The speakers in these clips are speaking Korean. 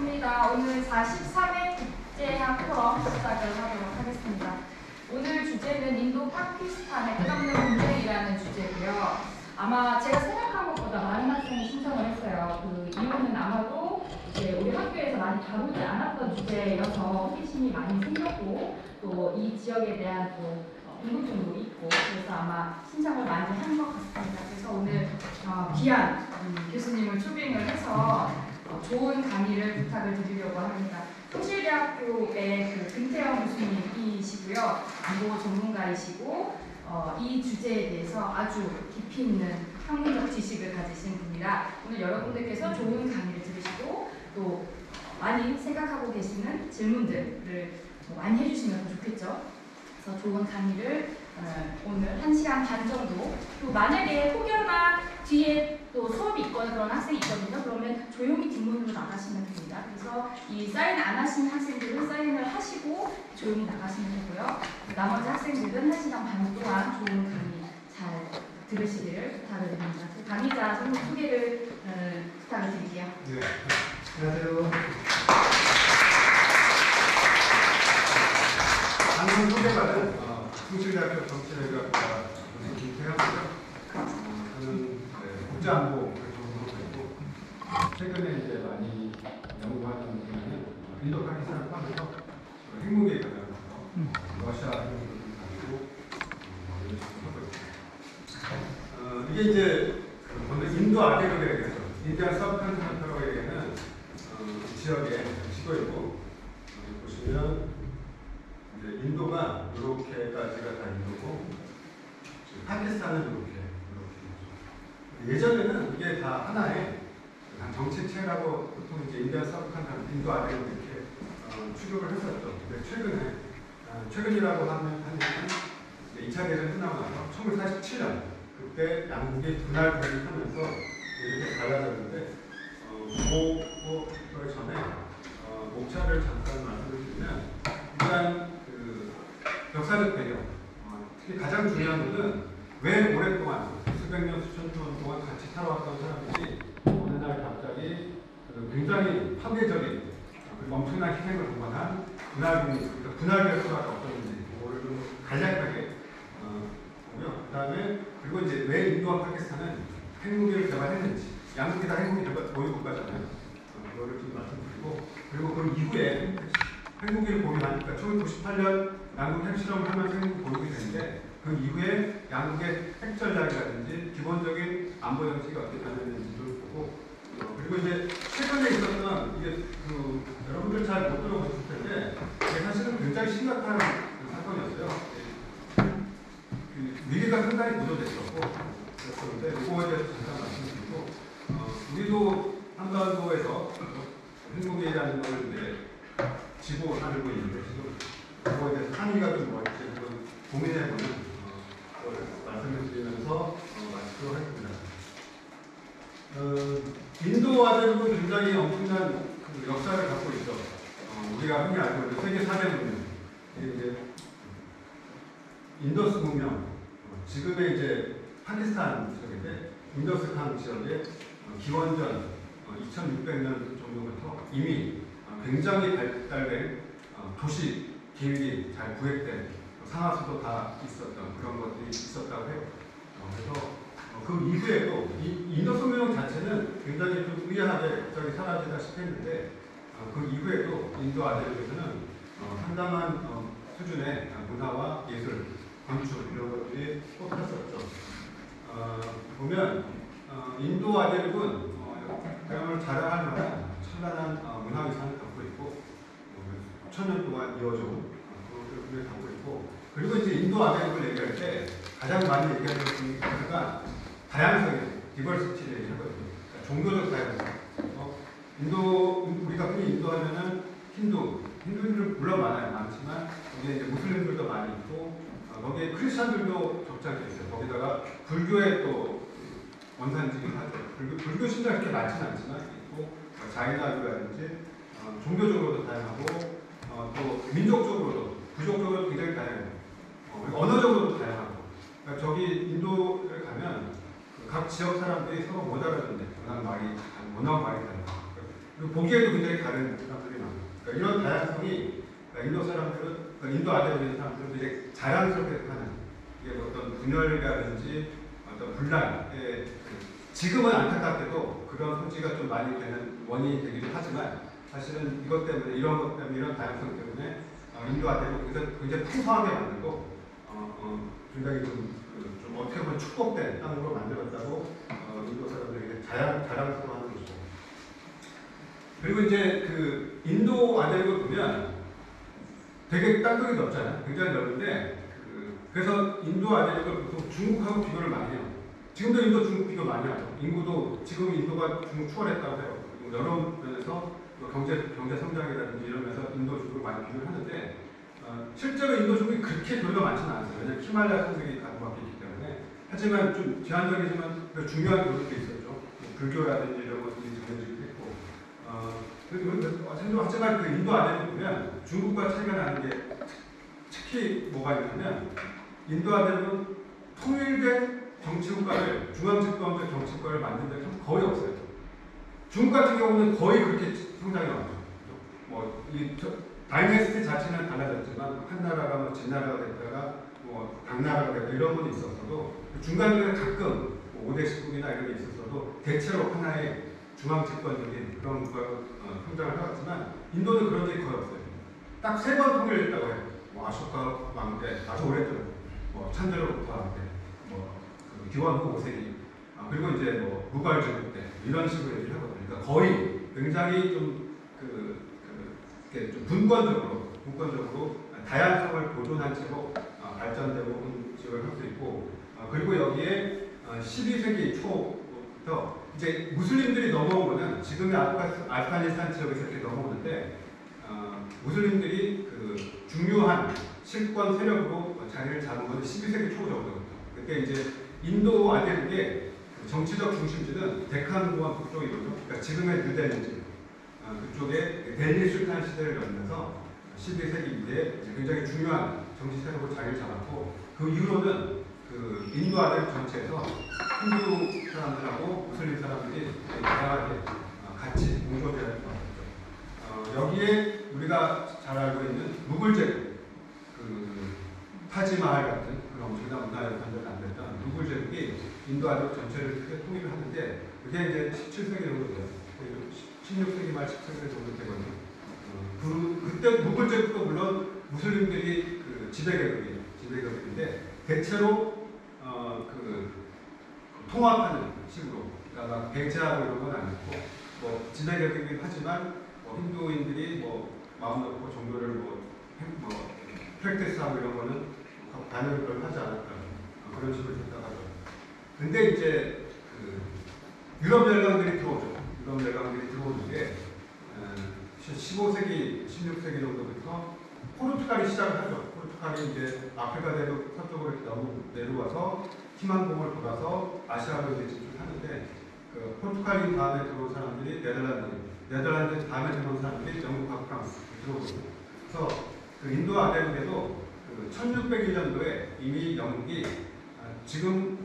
반갑습니다. 오늘 43회 국제학 포럼 시작을 하도록 하겠습니다. 오늘 주제는 인도 파키스탄의 끝없는 분쟁이라는 주제고요. 아마 제가 생각한 것보다 많은 학생이 신청을 했어요. 그 이유는 아마도 이제 우리 학교에서 많이 다루지 않았던 주제여서 호기심이 많이 생겼고 또 이 지역에 대한 또 궁금증도 있고 그래서 아마 신청을 많이 한 것 같습니다. 그래서 오늘 귀한 교수님을 초빙을 해서 좋은 강의를 부탁을 드리려고 합니다. 통실대학교의 그 김태형 교수님이시고요. 안보 전문가이시고 이 주제에 대해서 아주 깊이 있는 학문적 지식을 가지신 분이라 오늘 여러분들께서 좋은 강의를 들으시고 또 많이 생각하고 계시는 질문들을 많이 해주시면 더 좋겠죠. 그래서 좋은 강의를 오늘 1시간 반 정도 또 만약에 혹여나 뒤에 또 수업이 있거나 그런 학생이 있거든요. 그러면 조용히 뒷문으로 나가시면 됩니다. 그래서 이 사인 안 하신 학생들은 사인을 하시고 조용히 나가시면 되고요. 나머지 학생들은 1시간 반 동안 좋은 강의 잘 들으시기를 부탁을 드립니다. 강의자 소개를 부탁을 드릴게요. 네, 안녕하세요. 방금 소개받은 통실대학교 정치외교학과 교수 김태형이고요. 저는 국제안보 전공을 했고 최근에 이제 많이 연구하는 분야는 인도 파키스탄을 포함해서 핵무기에 관련해서 러시아 핵무기를 가지고 하고 있습니다. 이게 이제 오늘 인도 아대륙에 대해서 인디안 서브컨티넨탈에게는 지역의 시도이고 보시면 인도가 이렇게까지가 다 인도고 파키스탄은 이렇게 예전에는 이게 다 하나의 정치체라고 보통 이제 인디안 서브컨티넨탈 인도 아래로 이렇게 추격을 했었죠. 근데 최근이라고 하면 2차 대전 끝나고 나서 1947년 그때 양국이 분할 독립하면서 이렇게 갈라졌는데 그거 전에 목차를 잠깐 말씀을 드리면 일단 역사적 배경, 특히 가장 중요한 것은 왜 오랫동안 수백 년, 수천 년 동안 같이 살아왔던 사람들이 어느 날 갑자기 굉장히 파괴적인 그리고 엄청난 희생을 동반한 분할될 수밖에 없었는지 그거를 좀 간략하게 보며 그 다음에 그리고 이제 왜 인도와 파키스탄은 핵무기를 개발했는지 양국이 다 핵무기 개발 보유 국가잖아요. 그거를 좀 말씀드리고 그리고 그 이후에 핵무기를 보유하니까 1998년 양국 핵실험을 하면서 핵무기 보유이 되는데 그 이후에 양국의 핵 전략이라든지 기본적인 안보 정책이 어떻게 변했는지를 보고 그리고 이제 최근에 있었던 이게 여러분들 잘 못 들어보셨을 텐데 이게 사실은 굉장히 심각한 사건이었어요. 위기가 상당히 고조됐었고 그랬었는데 그거에 대해서 잠깐 말씀드리고 우리도 한반도에서 핵무기라는 걸 이제 지고 살고 있는데 지금 그거에 대해서 한의가 좀 뭔지 고민해보는 걸 말씀을 드리면서 마치도록 하겠습니다. 인도 아대륙은 굉장히 엄청난 역사를 갖고 있죠. 우리가 흔히 알고 있는 세계 4대 문명, 이제 인더스 문명, 지금의 이제 파키스탄 지역인데 인더스강 지역의 기원전 2600년 정도부터 이미 굉장히 발달된 도시 계획이 잘 구획된 상하수도 다 있었던 그런 것들이 있었다고 해요. 그래서 그 이후에도 이 인더스 문명 자체는 굉장히 좀 의아하게 갑자기 사라지다시피 했는데 그 이후에도 인도 아대륙에서는 상당한 수준의 문화와 예술, 건축 이런 것들이 뽑혔었죠. 보면 인도 아대륙은 그야말로 자랑할 만한 찬란한 문화유산을 갖고 있고 천년 동안 이어져온 그것들을 분명히 갖고 있고 그리고 이제 인도 아대륙을 얘기할 때 가장 많이 얘기하는 것 중에 하나가 다양성이에요. 디버시티를 얘기하거든요. 그러니까 종교적 다양성. 우리가 흔히 인도 하면은 힌두인들은 물론 많지만 거기에 이제 무슬림들도 많이 있고 거기에 크리스천들도 적잖게 있어요. 거기다가 불교의 또 원산지긴 하죠. 불교 신자가 그렇게 많지는 않지만 있고 자이나교라든지 종교적으로도 다양하고 또 민족적으로도 부족적으로도 굉장히 다양해요. 그리고 언어적으로도 다양하고 그러니까 저기 인도에 가면 각 지역 사람들이 서로 못 알아듣는데 워낙 말이 다르고 그리고 보기에도 굉장히 다른 사람들이 많아요. 그러니까 이런 다양성이 인도 사람들은, 인도 아대에 있는 사람들은 되게 자랑스럽게 하는, 이게 어떤 분열이라든지 어떤 분란에, 지금은 안타깝게도 그런 소지가 좀 많이 되는 원인이 되기도 하지만, 사실은 이것 때문에, 이런 것 때문에, 이런 다양성 때문에 인도 아대를 굉장히 풍성하게 만들고 굉장히 좀 어떻게 보면 축복된 땅으로 만들었다고 인도 사람들에게 자랑스러워하는 것이죠. 그리고 이제 그 인도 아대를 보면 되게 땅덩이 넓잖아요. 굉장히 넓은데 그래서 인도 아대를 보통 중국하고 비교를 많이 해요. 지금도 인도 중국 비교 많이 하죠. 인구도 지금 인도가 중국 추월했다고 해요. 여러 면에서 경제 성장이라든지 이런 면에서 인도 중국을 많이 비교를 하는데 실제로 인도 중국이 그렇게 교류가 많지는 않아요. 왜냐하면 히말라야 산맥이 가로막혀 있기 때문에. 하지만 좀 제한적이지만 중요한 교류도 있었죠. 불교라든지 이런 것들이 전해지기도 했고. 하지만 그 인도 아대를 보면 중국과 차이가 나는 게 특히 뭐가 있냐면 인도 아대는 통일된 정치국가를, 중앙집권적 정치국가를 만든 적이 거의 없어요. 중국 같은 경우는 거의 그렇게 성장이 나왔죠. 이 다이내스티 자체는 달라졌지만 한 나라가 뭐 진나라가 됐다가 뭐 당나라가 됐다 이런 건 있었어도 중간중간에 가끔 5대 10국이나 이런 게 있었어도 대체로 하나의 중앙집권적인 그런 국가로 성장을 해왔지만 인도는 그런 적이 거의 없어요. 딱 3번 통일했다고 해요. 뭐 아쇼카 왕 때 아주 오래전, 뭐 찬드라구프타 왕 때, 기원후 5세기, 그리고 이제 뭐 무갈 제국 때 이런 식으로 얘기를 하거든요. 그러니까 거의 굉장히 좀 좀 분권적으로 다양성을 보존한 채로 발전되고 온 지역을 할 수 있고, 그리고 여기에 12세기 초부터 이제 무슬림들이 넘어온 거는 지금의 아프가니스탄 지역에서 이렇게 넘어오는데 무슬림들이 그 중요한 실권 세력으로 자리를 잡은 것은 12세기 초 정도부터. 그때 이제 인도 아대국의 정치적 중심지는 데칸 공원 북쪽이거든요. 그러니까 지금의 뉴델리지 그쪽에 델리 술탄 시대를 연면서 12세기 이후에 굉장히 중요한 정치 세력으로 자리를 잡았고, 그 이후로는 그 인도 아대국 전체에서 힌두 사람들하고 무슬림 사람들이 다양하게 같이 공존해야 되죠. 여기에 우리가 잘 알고 있는 무굴 제국, 그 타지마할 같은 그런 엄청난 문화적 관계가 안 됐던 무굴 제국이 인도 아대국 전체를 크게 통일을 하는데, 그게 이제 17세기 정도 돼요. 16세기 말 17세기 정도 되거든요. 그때 무굴 제국도 물론 무슬림들이 그 지배계급인데 대체로 통합하는 식으로, 그러니까 배제하고 이런 건 아니고 뭐 지배계급이긴 하지만 힌두인들이 뭐 마음 놓고 종교를 프랙티스하고 이런 거는 반영을 별로 하지 않았다, 그런 식으로 생각하죠. 근데 이제 유럽 열강들이 들어오죠. 유럽 열강들이 들어오는 게 15세기, 16세기 정도부터 포르투갈이 시작을 하죠. 포르투갈이 이제 아프리카 대륙 서쪽으로 내려와서 희망봉을 돌아서 아시아로 이제 진출하는데, 그 포르투갈인 다음에 들어온 사람들이 네덜란드 다음에 들어온 사람들이 영국하고 프랑스 들어오거든요. 그래서 그 인도 아대국에도 그 1601년도에 이미 영국이 지금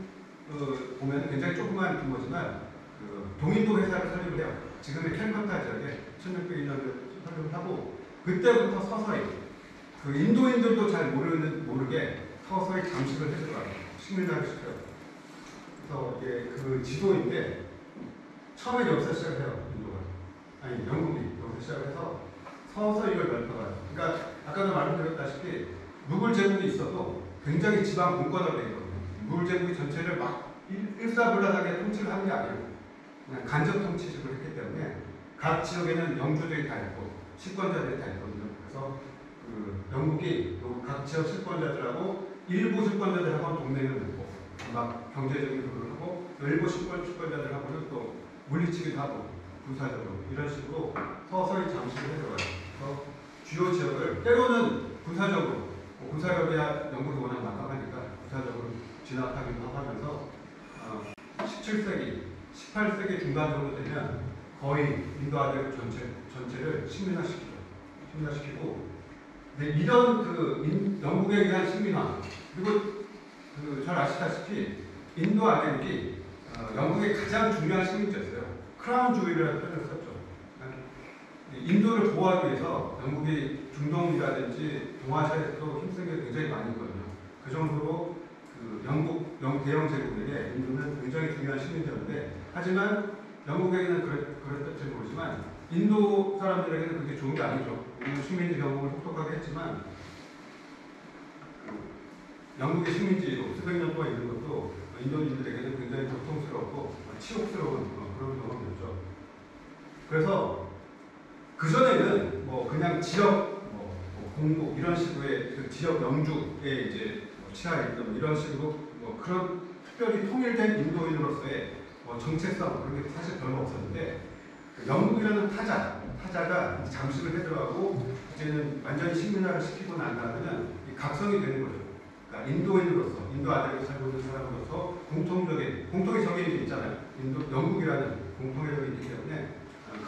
보면 굉장히 조그만 규모지만 동인도 회사를 설립을 해요. 지금의 캘커타 지역에 1601년도에 설립을 하고, 그때부터 서서히 그 인도인들도 잘 모르게 서서히 잠식을 해들어가요. 식민지를 시켜요. 그래서 이게 그 지도인데 처음에 여기서 시작을 해요. 영국이 여기서 시작을 해서 서서히 이걸 넓혀가요. 그러니까 아까도 말씀드렸다시피 무굴 제국이 있어도 굉장히 지방 분권화되어 있거든요. 무굴 제국이 전체를 막 일사불란하게 통치를 하는 게 아니에요. 그냥 간접 통치식으로 했기 때문에 각 지역에는 영주들이 다 있고 실권자들이 다 있거든요. 그래서 그 영국이 각 지역 실권자들하고 일부 실권자들하고는 동맹을 맺고 막 경제적인 교류를 하고, 일부 실권자들하고는 또 물리치기도 하고 군사적으로 이런 식으로 서서히 잠식을 해들어가요. 그래서 주요 지역을 때로는 군사력이 영국이 워낙 막강하니까 군사적으로 진압하기도 하면서 17세기, 18세기 중반 정도 되면 거의 인도 아대국 전체를 식민화시키고, 이런 영국에 의한 식민화, 그리고 잘 아시다시피 인도 아대국이 영국의 가장 중요한 식민지였어요. 크라운 주일이라는 표현을 썼죠. 인도를 보호하기 위해서 영국이 중동이라든지 동아시아에서도 힘쓴 게 굉장히 많이 있거든요. 그 정도로 그 영국 대영 제국에게 인도는 굉장히 중요한 식민지였는데, 하지만 영국에게는 그랬을지 모르지만 인도 사람들에게는 그게 좋은 게 아니죠. 인도 식민지 경험을 혹독하게 했지만 영국의 식민지로 수백 년 동안 있는 것도 인도인들에게는 굉장히 고통스럽고 치욕스러운 그런 경험이었죠. 그래서 그전에는 뭐 그냥 지역 공국 이런 식의 그 지역 영주에 이제 치하에 있던 이런 식으로 그런 특별히 통일된 인도인으로서의 정체성 그런 게 사실 별로 없었는데, 그 영국이라는 타자가 잠식을 해들어가고 이제는 완전히 식민화를 시키고 난 다음에는 각성이 되는 거죠. 그러니까 인도인으로서, 인도 아들에 살고 있는 사람으로서 공통의 적이 있잖아요. 영국이라는 공통의 적이 있기 때문에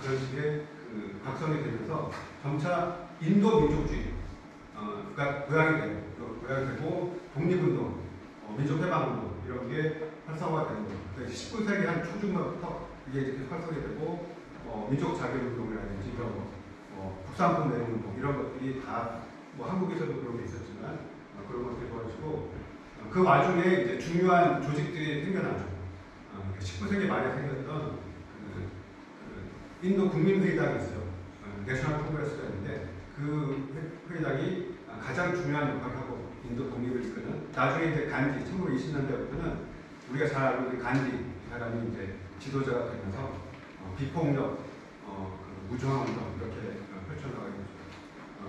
그런 식의 그 각성이 되면서 점차 인도 민족주의가 고양이 되고 독립운동, 민족해방운동 이런 게 활성화되는 거죠. 그러니까 19세기 한 초중반부터 이게 이렇게 활성이 되고 민족 자결운동이라든지 이런 국산품 내용운동 이런 것들이 다 한국에서도 그런 게 있었지만 그런 것들이 벌어지고, 그 와중에 이제 중요한 조직들이 생겨나죠. 19세기 말에 생겼던 인도 국민회의당이 있어요. 내셔널 콩그레스가 있는데 그 회의당이 가장 중요한 역할을 하고 인도 독립을 이끄는, 나중에 이제 간디 1920년대부터는 우리가 잘 알고 있는 간디 이 사람이 이제 지도자가 되면서 비폭력, 무중앙 운동 이렇게 펼쳐나가게 되죠.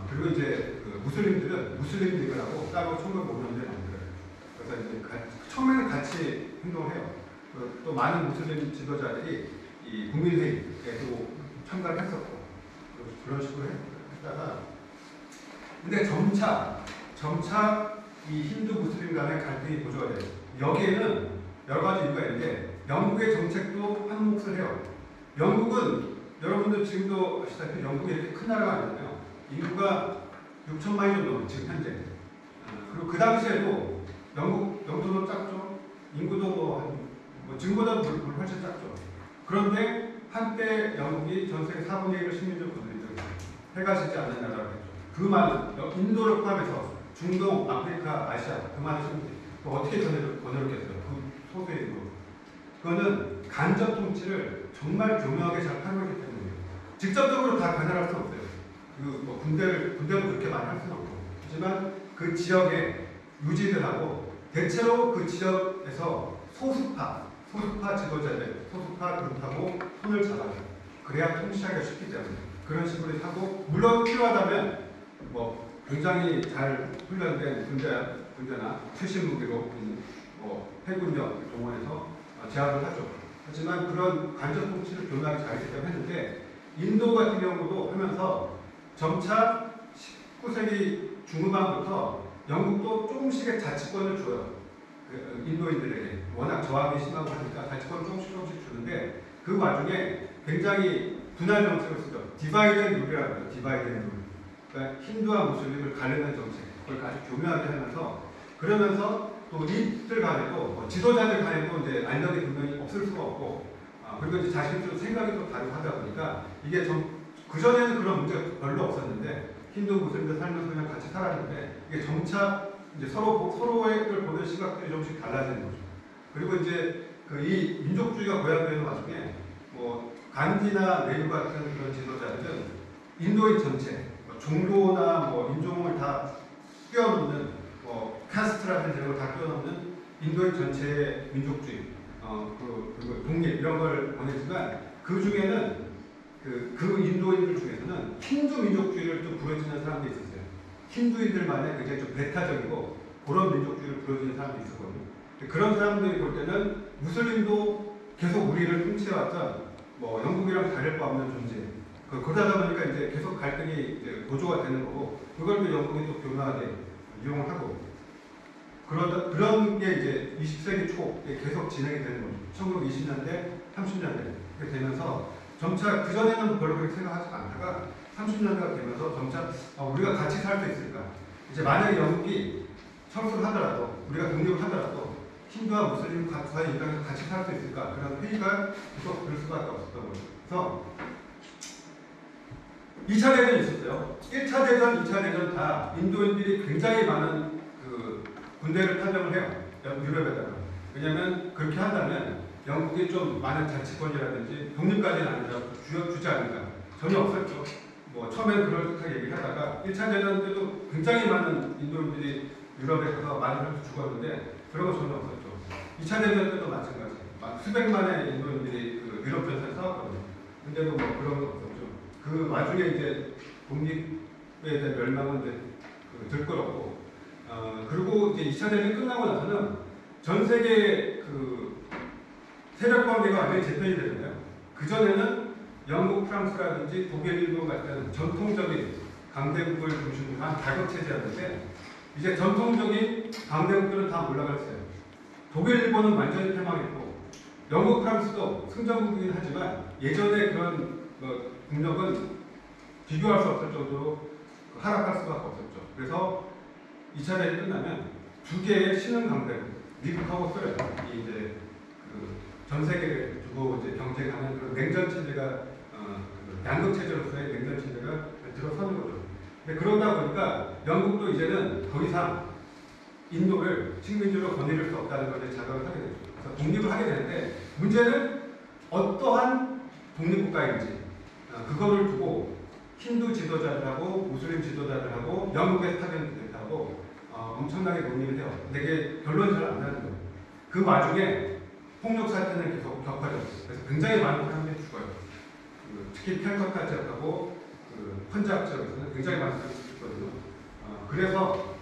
그리고 이제 그 무슬림들은 무슬림 리그라고 따로 1905년도에 만들어요. 그래서 이제 처음에는 같이 행동을 해요. 또 많은 무슬림 지도자들이 이 국민회의에도 참가를 했었고 그런 식으로 했다가, 근데 점차 이 힌두 무슬림 간의 갈등이 고조가 돼요. 여기에는 여러 가지 이유가 있는데 영국의 정책도 한 몫을 해요. 영국은 여러분들 지금도 아시다시피 영국이 이렇게 큰 나라가 아니잖아요. 인구가 6천만이 좀 넘어요, 지금 현재. 그리고 그 당시에도 영국 영토도 작죠. 인구도 지금보다 훨씬 작죠. 그런데 한때 영국이 전 세계 4분의 1을 식민지로 거두던 해가 지지 않는 나라라고 했죠. 그 많은 인도를 포함해서 중동, 아프리카, 아시아 그 많은 식민지 어떻게 거느렸겠어요? 그 소수의 인구. 그거는 간접 통치를 정말 교묘하게 잘 활용했기 때문이에요. 직접적으로 다 관할할 수 없어요. 군대도 그렇게 많이 할 수는 없고. 하지만 그 지역의 유지들하고 대체로 그 지역에서 소수파 지도자들, 소수파 그룹하고 손을 잡아요. 그래야 통치하기가 쉽기 때문에 그런 식으로 하고, 물론 필요하다면 굉장히 잘 훈련된 군대나 최신 무기로 해군력 동원해서 제압을 하죠. 하지만 그런 간접 통치를 교묘하게 잘 했는데, 인도 같은 경우도 하면서 점차 19세기 중후반부터 영국도 조금씩의 자치권을 줘요. 인도인들에게 워낙 저항이 심하고 하니까 자치권을 조금씩 주는데, 그 와중에 굉장히 분할 정책을 쓰죠. 디바이드 앤 룰이라고 해요. 디바이드 앤 룰. 그러니까 힌두와 무슬림을 가르는 정책, 그걸 아주 교묘하게 하면서, 그러면서 또 이들 간에도 지도자들 간에도 이제 안정이 분명히 없을 수가 없고, 그리고 이제 자신들 생각이 또 다르고 하다 보니까 이게 그전에는 그런 문제가 별로 없었는데, 힌두 무슬림들 살면서 그냥 같이 살았는데, 이게 점차 이제 서로를 보는 시각들이 조금씩 달라지는 거죠. 그리고 이제 이 민족주의가 고양되는 와중에 간디나 네हरू 같은 그런 지도자들은 인도인 전체, 종교나 인종을 다 뛰어넘는 카스트라는 제도를 다 뛰어넘는 인도인 전체의 민족주의, 그리고 독립 이런 걸 보내지만, 그 중에는 그 인도인들 중에서는 힌두 민족주의를 또 부러지는 사람들이 있었어요. 힌두인들만의 굉장히 좀 배타적이고 그런 민족주의를 부러지는 사람들이 있었거든요. 그런 사람들이 볼 때는 무슬림도 계속 우리를 통치해왔자 영국이랑 다를 바 없는 존재. 그러다 보니까 이제 계속 갈등이 이제 고조가 되는 거고, 그걸 또 영국이 또 교묘하게 이용을 하고, 그런 게 이제 20세기 초에 계속 진행이 되는 거죠. 1920년대, 30년대 이렇게 되면서 점차 그전에는 별로 그렇게 생각하지 않다가 30년대가 되면서 점차 우리가 같이 살 수 있을까? 이제 만약에 영국이 철수를 하더라도, 우리가 독립을 하더라도 힌두와 무슬림 과연 이 땅에서 같이 살 수 있을까? 그런 회의가 계속 될 수밖에 없었던 거죠. 그래서 2차 대전이 있었어요. 1차 대전, 2차 대전 다 인도인들이 굉장히 많은 그 군대를 파병을 해요. 유럽에다가. 왜냐하면 그렇게 한다면 영국이 좀 많은 자치권이라든지 독립까지는 아니더라도 주지 않을까. 전혀 없었죠. 뭐 처음엔 그렇게 얘기하다가 1차 대전 때도 굉장히 많은 인도인들이 유럽에 가서 많은 사람들 죽었는데 그런 거 전혀 없었죠. 2차 대전 때도 마찬가지. 수백만의 인도인들이 그 유럽 전선에 싸웠거든요. 근데도 뭐 그런 거 없었죠. 그 와중에 이제 독립에 대한 멸망은 이제 들끓었고, 그리고 이제 2차 대전이 끝나고 나서는 전 세계 그 세력 관계가 완전히 재편이 되잖아요. 그 전에는 영국, 프랑스라든지 독일, 일본 같은 전통적인 강대국을 중심으로 한 다국 체제였는데 이제 전통적인 강대국들은 다 올라갔어요. 독일, 일본은 완전히 패망했고 영국, 프랑스도 승전국이긴 하지만 예전에 그런 국력은 비교할 수 없을 정도로 하락할 수밖에 없었죠. 그래서 2차 대전이 끝나면 두 개의 신흥 강대국, 미국하고 소련이 이제 전 세계를 두고 이제 경쟁하는 그런 냉전 체제가 양극 체제로서의 냉전 체제가 들어서는 거죠. 근데 그러다 보니까 영국도 이제는 더 이상 인도를 식민지로 거느릴 수 없다는 것에 자각을 하게 되죠. 그래서 독립을 하게 되는데 문제는 어떠한 독립국가인지 그거를 두고 힌두 지도자들하고 무슬림 지도자들하고 영국에서 파견됐다고 엄청나게 논의를 해요. 근데 이게 결론이 잘 안 나는 거예요. 그 와중에 폭력 사태는 계속 격화됐어요. 그래서 굉장히 많은 사람들이 죽어요. 특히 캘커타 지역하고 펀잡 지역에서는 굉장히 많은 사람들이 죽거든요. 그래서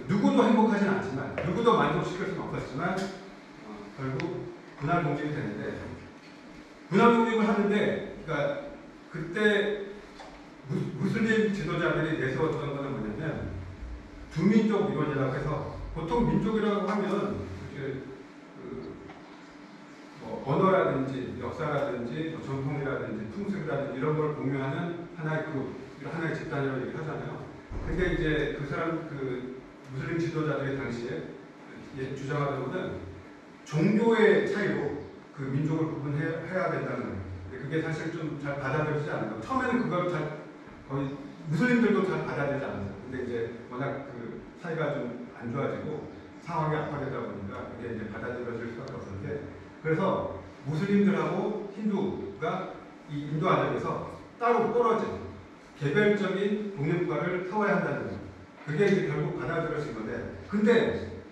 누구도 행복하진 않지만 누구도 만족시킬 수는 없었지만 결국 분할 독립이 되는데 분할 독립을 하는데 그러니까 그때 무슬림 지도자들이 내세웠던 것은 뭐냐면 두민족 이론이라고 해서 보통 민족이라고 하면 뭐 언어라든지 역사라든지 뭐 전통이라든지 풍습이라든지 이런 걸 공유하는 하나의 그룹, 하나의 집단이라고 얘기하잖아요. 근데 이제 그 사람 무슬림 지도자들이 당시에 주장하던 것은 종교의 차이로 그 민족을 구분해야 된다는 거예요. 그게 사실 좀 잘 받아들이지 않아요. 처음에는 그걸 거의 무슬림들도 잘 받아들이지 않았어요. 근데 이제 워낙 그 사이가 좀 안 좋아지고 상황이 악화되다 보니까 그게 이제 받아들여질 수밖에 없었는데 그래서 무슬림들하고 힌두가 이 인도 안에서 따로 떨어진 개별적인 독립국가를 세워야 한다는 거예요. 그게 이제 결국 받아들여진 건데 근데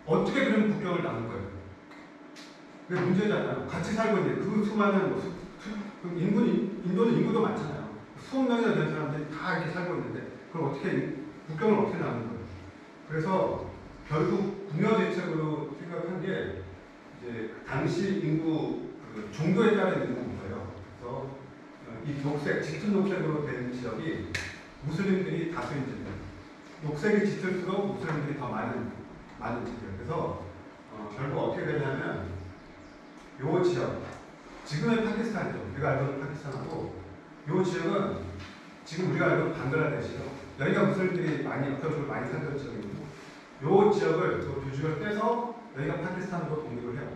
어떻게 그런 국경을 나눈 거예요? 그게 문제잖아요. 같이 살고 있는데 그 수많은 인도는 인구도 많잖아요. 수억 명이나 되는 사람들이 다 이렇게 살고 있는데 그걸 어떻게 국경을 어떻게 나누는 거예요? 그래서 결국 궁여대책으로 생각한 게 이제 당시 인구 종교에 따른 인구예요. 그래서 이 녹색 짙은 녹색으로 된 지역이 무슬림들이 다수인 지역. 녹색이 짙을수록 무슬림들이 더 많은 지역. 그래서 결국 어떻게 되냐면 요 지역 지금의 파키스탄이죠. 우리가 알고 있는 파키스탄하고 요 지역은 지금 우리가 알고 있는 방글라데시요. 여기가 무슬림들이 어떤 많이 살던 지역이고 요 지역을 두 지역을 떼서 여기가 파키스탄으로 독립을 해요.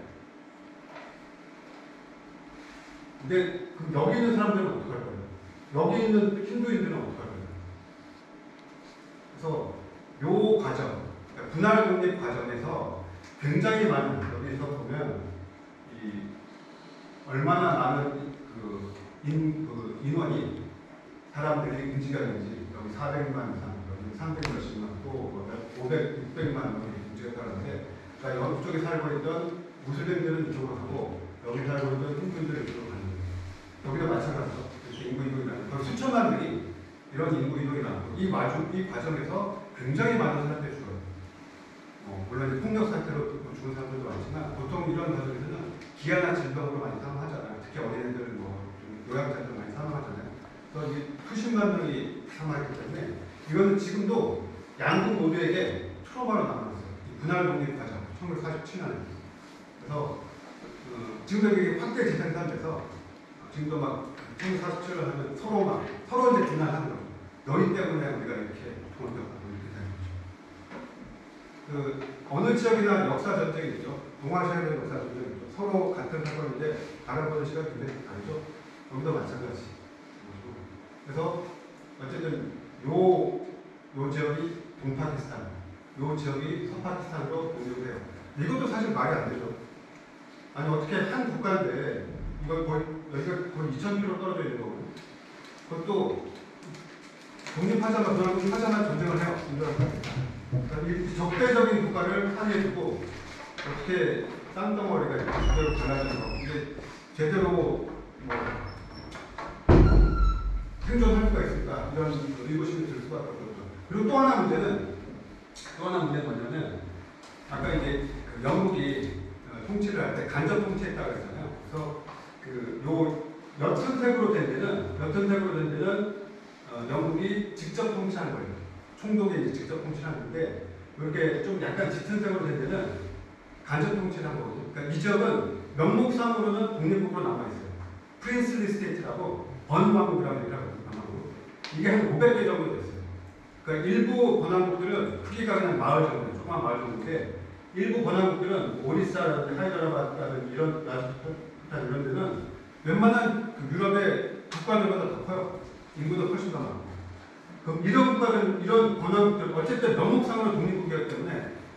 근데 그럼 여기 있는 사람들은 어떻게 할 거예요? 여기 있는 힌두인들은 어떻게 할 거예요? 그래서 요 과정, 그러니까 분할 독립 과정에서 굉장히 많은 여기서 보면 얼마나 많은 인원이 사람들이 움직였는지 여기 400만 이상, 여기 300몇십만, 또 500, 600만 명이 움직였다는데 그러니까 이쪽에 살고 있던 무슬림들은 이쪽으로 가고 여기 살고 있던 힌두인들은 이쪽으로 가는 거예요. 여기도 마찬가지죠. 인구 이동이 나고 거의 수천만 명이 이런 인구 이동이 나고 이 과정에서 굉장히 많은 사람들이 죽어요. 물론 이제 폭력 사태로 죽은 사람들도 많지만 보통 이런 과정에서는 기아나 질병으로 많이 사망하잖아요. 특히 어린애들은 요양자들 많이 사망하잖아요. 그래서 이게 수십만 명이 사망했기 때문에 이거는 지금도 양국 모두에게 트라우마로 남아있어요. 분할 독립 과정 1947년에. 그래서 지금도 이게 확대 재생산돼서 지금도 막 1947년 하면 서로 이제 비난하는 거죠. 너희 때문에 우리가 이렇게 통합되고 이렇게 되는 거죠. 어느 지역이나 역사 전쟁이 있죠. 동아시아의 역사 전쟁이 있죠. 서로 같은 사건인데 바라보는 시각이 굉장히 다르죠. 여기도 마찬가지. 그래서 어쨌든 요 지역이 동파키스탄, 요 지역이 서파키스탄으로 독립을 해요. 이것도 사실 말이 안 되죠. 아니 어떻게 한 국가인데 이건 거의 여기가 거의 2,000km 떨어져 있는 거고, 그것도 독립하자마자 전쟁을 해요. 그러니까 이 적대적인 국가를 한해 두고 어떻게 땅덩어리가 제대로 갈라지는 거, 이게 제대로 뭐 생존할 수가 있을까, 이런 의구심이 들 수밖에 없죠. 그리고 또 하나 문제는 뭐냐면 아까 이제 그 영국이 통치를 할 때 간접 통치했다고 했잖아요. 그래서 요 옅은 색으로 된 데는 영국이 직접 통치한 거예요. 총독이 이제 직접 통치하는데, 이렇게 좀 약간 짙은 색으로 된 데는 간접 통치를 한 거거든요. 그러니까 이 지역은 명목상으로는 독립국으로 남아있어요. 프린슬리 스테이트라고 번왕국이라고 얘기를 하거든요. 이게 한 500개 정도 됐어요. 그러니까 일부 번왕국들은 크기가 그냥 마을 정도, 조그만 마을 정도인데, 일부 번왕국들은 오리사라든지 하이드라바드라든지 이런 라스푸탄 이런 데는 웬만한 그 유럽의 국가들보다 더 커요. 인구도 훨씬 더 많고. 그럼 이런 국가들, 이런 번왕국들, 어쨌든 명목상으로 독립국이었기 때문에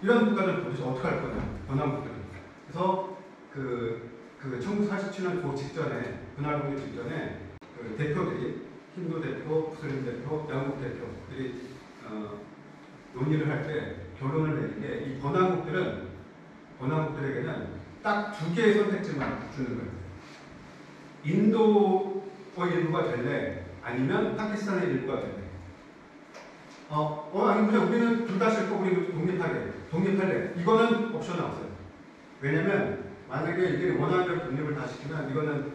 이런 국가들은 도대체 어떻게 할 거냐, 번왕국들은. 그래서 그 1947년 그 직전에, 분할 독립 직전에 그 대표들이, 힌두 대표, 무슬림 대표, 영국 대표들이 논의를 할 때 결론을 내린 게, 이 번왕국들에게는 딱 두 개의 선택지만 주는 거예요. 인도의 일부가 될래, 아니면 파키스탄의 일부가 될래. 아니 그냥 우리는 둘 다 싫고 우리는 독립할래. 이거는 옵션이 없어요. 왜냐면 만약에 이게 원하는 대로 독립을 다 시키면 이거는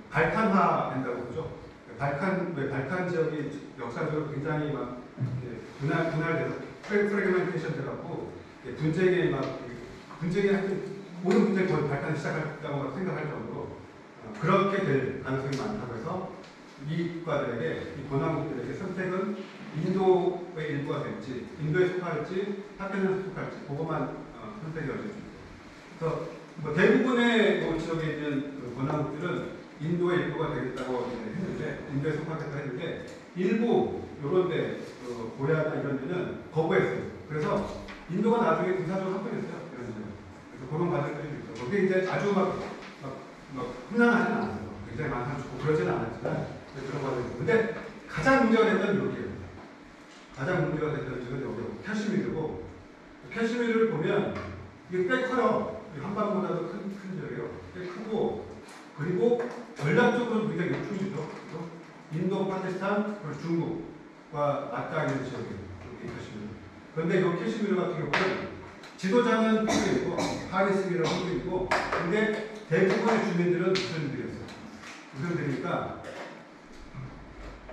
발칸화 된다고 그러죠. 발칸 지역이 역사적으로 굉장히 막 분할돼서 프래그멘테이션 돼갖고 분쟁이 하여튼 모든 분쟁이 거의 발칸 시작했다고 생각할 정도로 그렇게 될 가능성이 많다고 해서 이 국가들에게, 이 번왕국들에게 선택은 인도의 일부가 될지, 인도에 속할지, 파키스탄에 속할지, 그것만 선택이 어려집니다. 그래서 뭐 대부분의 지역에 있는 그 번왕국들은 인도의 일부가 되겠다고 했는데, 인도에 속하겠다 했는데, 일부 요런데 고야나 이런 데는 거부했어요. 그래서 인도가 나중에 군사적으로 합병했어요. 이런 데는. 그래서 그런 과정들이 있죠. 그게 이제 아주 막 험난하지는 않았어요. 굉장히 많이 죽고 그러지는 않았지만 그런 과정이 있어요. 근데 가장 문제가 됐던 여기예요. 가장 문제가 됐던 지역은 여기고 캐시미르고, 캐시미르를 보면 이게 꽤 커요. 한반도보다도 큰 지역이에요. 꽤 크고, 그리고 전략적으로 굉장히 요충지죠. 인도, 파키스탄, 그리고 중국과 맞닿아 있는 지역이에요. 캐시미르. 그런데 이 캐시미르 같은 경우는 지도자는 한국인이고, 하리스미라는 한국인이고, 근데 대부분의 주민들은 무슬림들이었어요. 무슬림들이니까,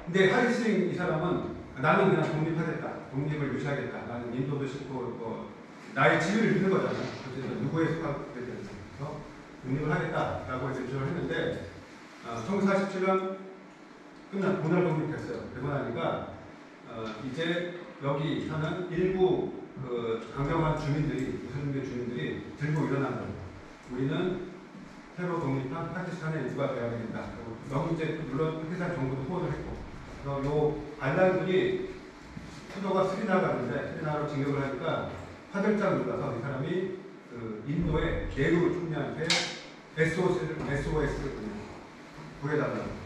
근데 하리스미 이 사람은 나는 그냥 독립하겠다. 독립을 유지하겠다. 나는 인도도 싫고, 나의 지위를 잃는 거잖아요. 어쨌든 누구에 속하게 되는지. 그래서 독립을 하겠다라고 이제 주장을 했는데, 1947년 분할 독립했어요. 되고 나니까, 이제 여기 사는 일부 강경한 주민들이, 무슬림계 주민들이 들고 일어난 거예요. 우리는 새로 독립한 파키스탄의 일부가 되어야 된다. 여기 이제 물론 파키스탄 정부도 후원을 했고, 그래서 요 반란군이 수도가 스리나가인데, 스리나가로 진격을 하니까 화들짝 놀라서 이 사람이 인도의 네루 총리한테 SOS를 구해달라고.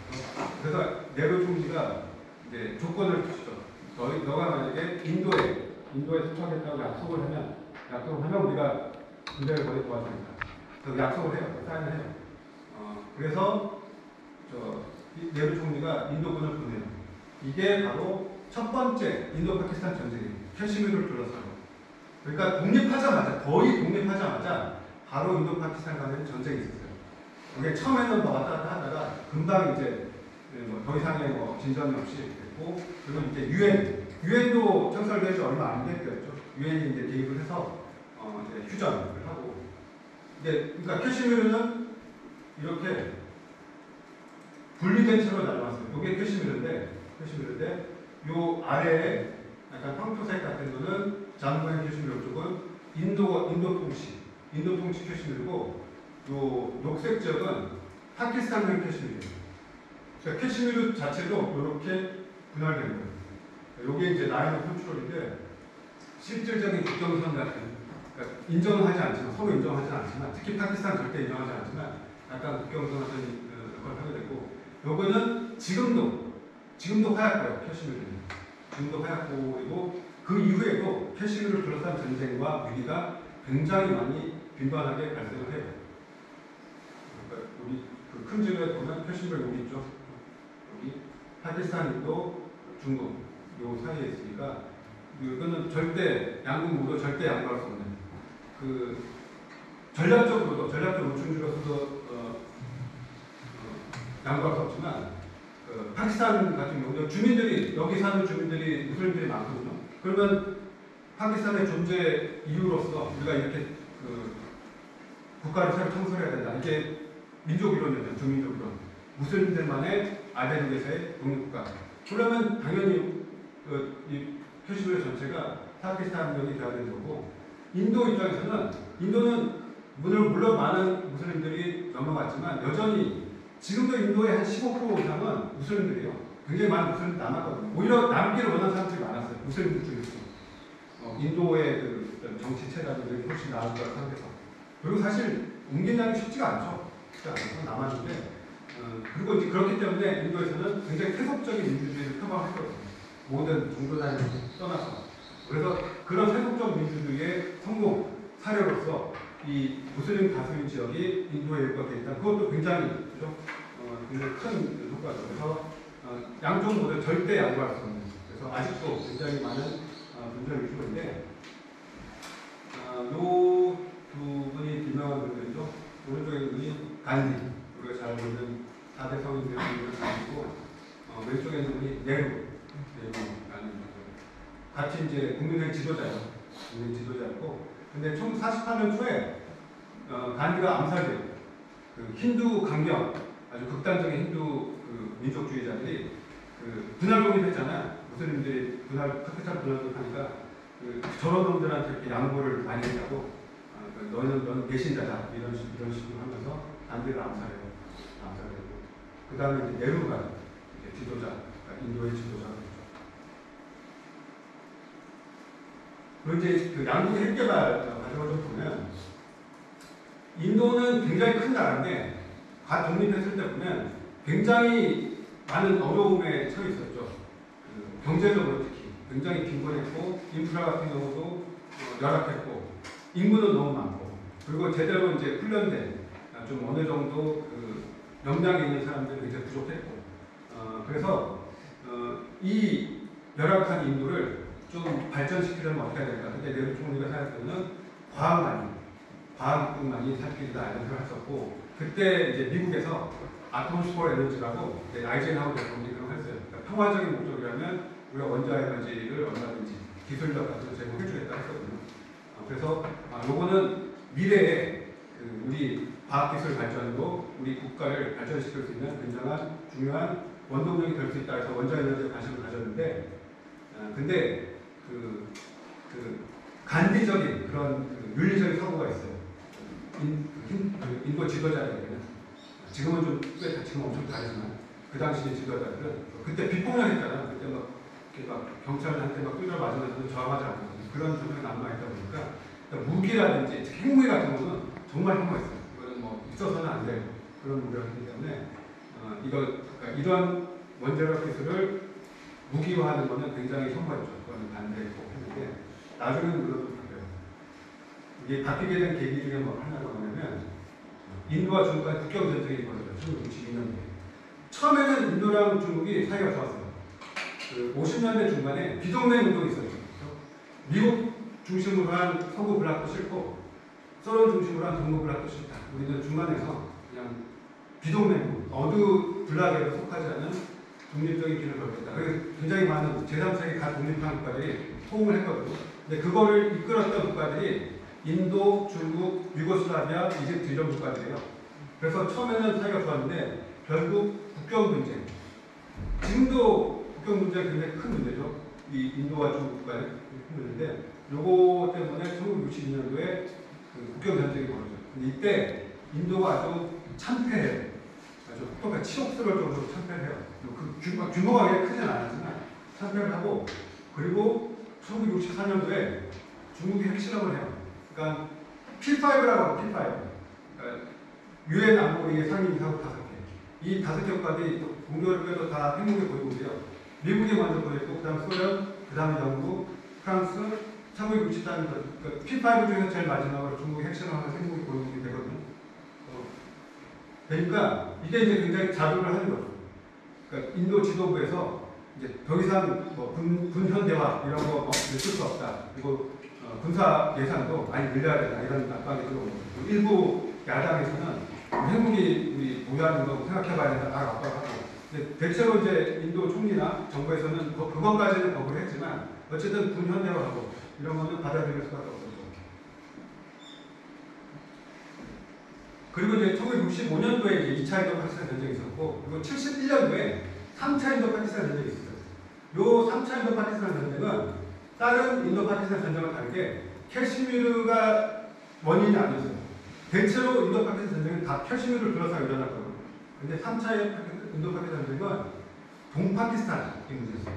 그래서 네루 총리가 이제 조건을 주시죠. 너가 만약에 인도에 속하겠다고 약속을 하면 우리가 군대를 거의 도와주니까. 그래서 약속을 해요. 사인을 해요. 그래서 네루 총리가 인도군을 보내요. 이게 바로 첫 번째 인도 파키스탄 전쟁이에요. 캐시미르를 둘러싸고. 그러니까 거의 독립하자마자 바로 인도 파키스탄 간에 전쟁이 있었어요. 이게 처음에는 왔다 갔다 하다가 금방 이제 더 이상의 진전이 없이 됐고, 그리고 이제 유엔도 창설된 지 얼마 안 됐죠. 유엔이 이제 개입을 해서 이제 휴전을 하고. 그러니까 캐시미르는 이렇게 분리된 채로 날아왔어요. 이게 캐시미르인데 요 아래에 약간 황토색 같은 거는 잠부의 캐시미르 쪽은 인도 통치 캐시미르고, 요 녹색 지역은 파키스탄의 캐시미르예요. 그러니까 캐시미르 자체도 이렇게 분할된 거예요. 이게 이제 라인 오브 컨트롤인데 실질적인 국경선 같은, 그러니까 인정은 하지 않지만, 서로 인정하지 않지만, 특히 파키스탄 절대 인정하지 않지만 약간 국경선 같은 걸 하게 되고, 요거는 지금도 하얗고요. 캐시미르는 지금도 하얗고, 그 이후에도 캐시미르를 둘러싼 전쟁과 위기가 굉장히 많이 빈번하게 발생을 해요. 그러니까 우리 그 큰 지도에 보면 캐시미르 여기 있죠. 여기 파키스탄, 인도, 중국 요 사이에 있으니까 이거는 절대 양국 모두 절대 양보할 수 없는 그 전략적 우충지로서도 양보할 수 없지만 파키스탄 같은 경우는 주민들이 여기 사는 주민들이 무슬림들이 많거든요. 그러면 파키스탄의 존재 이유로서 우리가 이렇게 국가를 새로 창설해야 된다. 이게 민족 이론이었죠. 주민족 이론. 무슬림들만의 아베르게스의 독립국가. 그러면 당연히 이 캐시미르 전체가 파키스탄적이 되어야 되는 거고, 인도 입장에서는 인도는 물론 많은 무슬림들이 넘어갔지만 여전히 지금도 인도의 한 15% 이상은 무슬림들이에요. 굉장히 많은 무슬림들 남았거든요. 오히려 남기를 원하는 사람들이 많았어요. 무슬림들 중에서. 인도의 그 정치체라든지 훨씬 나을 거라고 생각해서. 그리고 사실 옮긴다는 게 쉽지가 않죠. 쉽지 않아서 남았는데, 그리고 이제 그렇기 때문에 인도에서는 굉장히 세속적인 민주주의를 표방했거든요. 모든 종교단을 떠나서. 그래서 그런 세속적 민주주의의 성공 사례로서 이 무슬림 다수인 지역이 인도에 일각에 있다. 그것도 굉장히 굉장히 큰 효과죠. 그래서 양쪽 모두 절대 양보할 수 없는. 그래서 아직도 굉장히 많은 분쟁이 있는데, 요 두 분이 유명한 분들이죠. 오른쪽에 분이 간디, 우리가 잘 모르는 4대 성인들의 분들은 간디고, 왼쪽에 있는 분이 네루라는 같이 이제 국민의 지도자예요. 국민의 지도자였고, 근데 1948년 초에 간디가 암살돼요. 그 힌두 강경, 아주 극단적인 힌두 그 민족주의자들이 그 분할 독립했잖아요. 무슬림들이 파키스탄 분할 독립하니까 저런 놈들한테 이렇게 양보를 많이 했다고, 너는 배신자다 이런 식으로 하면서 간디를 암살해요. 그 다음에 이제 네루가 지도자, 그러니까 인도의 지도자가 됐죠. 그리고 이제 그 양국의 핵개발 과정을 좀 보면, 인도는 굉장히 큰 나라인데 독립했을 때 보면 굉장히 많은 어려움에 처해 있었죠. 경제적으로 특히 굉장히 빈곤했고, 인프라 같은 경우도 열악했고, 인구는 너무 많고, 그리고 제대로 이제 훈련된 좀 어느 정도 그 역량이 있는 사람들이 굉장히 부족했고, 그래서 이 열악한 인도를 좀 발전시키려면 어떻게 해야 될까? 근데 네루 총리가 생각했던 과학뿐만이 살 길이다 이런 생각을 했었고, 그때 이제 미국에서 아톰스포 에너지라고 아이젠하워 대통령이 그런 걸 했어요. 그러니까 평화적인 목적이라면 우리가 원자에너지를 얼마든지 기술력 같은 걸 제공해주겠다 했거든요. 그래서 요거는 미래에 우리 과학기술 발전으로 우리 국가를 발전시킬 수 있는 굉장한 중요한 원동력이 될 수 있다 해서 원자에너지에 관심을 가졌는데, 근데 간디적인 그런 윤리적인 사고가 있어요. 인도 지도자들에게는 지금은 좀 지금 엄청 다르지만 그 당시 지도자들은 그때 비폭력했잖아요. 그때 막 경찰한테 막 뚫려 맞으면서 저항하지 않고 그런 조명이 남아있다 보니까 무기라든지 핵무기 같은 거는 정말 혐오했어요. 이거는 뭐 있어서는 안 될 그런 무기였기 때문에 그러니까 이런 원자력 기술을 무기화하는 거는 굉장히 혐오했죠. 그거는 반대했고 했는데 나중에는 그것도 바뀌어요. 이게 바뀌게 된 계기 중에 하나가 뭐냐면 인도와 중국의 국경 전쟁이 벌어졌죠. 1962년도에. 처음에는 인도랑 중국이 사이가 좋았어요. 그 50년대 중반에 비동맹 운동이 있었죠. 미국 중심으로 한 서구 블락도 싫고 소련 중심으로 한 동구 블락도 싫다. 우리는 중간에서 그냥 비동맹, 어느 블락에도 속하지 않은 독립적인 길을 걸겠다. 그래서 굉장히 많은 제3세계 각 독립한 국가들이 호응을 했거든요. 근데 그거를 이끌었던 국가들이 인도, 중국, 유고슬라비아, 이집트 이런 국가들이에요. 그래서 처음에는 사이가 좋았는데 결국 국경 문제. 지금도 국경 문제가 굉장히 큰 문제죠. 이 인도와 중국 국가의 큰 문제인데 요거 때문에 1962년도에 그 국경 전쟁이 벌어져요. 근데 이때 인도가 아주 참패해요. 아주 혹독한 치욕스러울 정도로 참패를 해요. 그 규모가 그렇게 크진 않았지만 참패를 하고, 그리고 1964년도에 중국이 핵실험을 해요. 그러니까 P5라고 하고 P5. 그러니까 유엔 안보리의 상임 이사국 5개. 이 5개국까지 동료를 다 핵무기 보유국이에요. 미국이 먼저 보였고, 그 다음 소련, 그 다음에 영국, 프랑스, 1964년도 그러니까 P5 중에서 제일 마지막으로 중국이 핵실험하는 핵무기 보유국이 되거든요. 그러니까 이게 이제 굉장히 자극을 하는 거죠. 그러니까 인도 지도부에서 이제 더 이상 뭐 군현대화 이런 거 있을 수 없다. 그리고 군사 예산도 많이 늘려야 된다. 이런 압박이 들어오고, 일부 야당에서는 핵무기 우리 보유하는 거 생각해봐야 된다. 압박하고. 대체로 이제 인도 총리나 정부에서는 그것까지는 거부를 했지만 어쨌든 군현대화하고 이런 거는 받아들일 수밖에 없었죠. 그리고 이제 1965년도에 이제 2차 인도 파키스탄 전쟁이 있었고, 그리고 71년도에 3차 인도 파키스탄 전쟁이 있었어요. 요 3차 인도 파키스탄 전쟁은 다른 인도 파키스탄 전쟁과 다르게 캐시미르가 원인이 아니었어요. 대체로 인도 파키스탄 전쟁은 다 캐시미르를 둘러싸고 일어났거든요. 근데 3차 인도 파키스탄 전쟁은 동파키스탄이 문제였어요.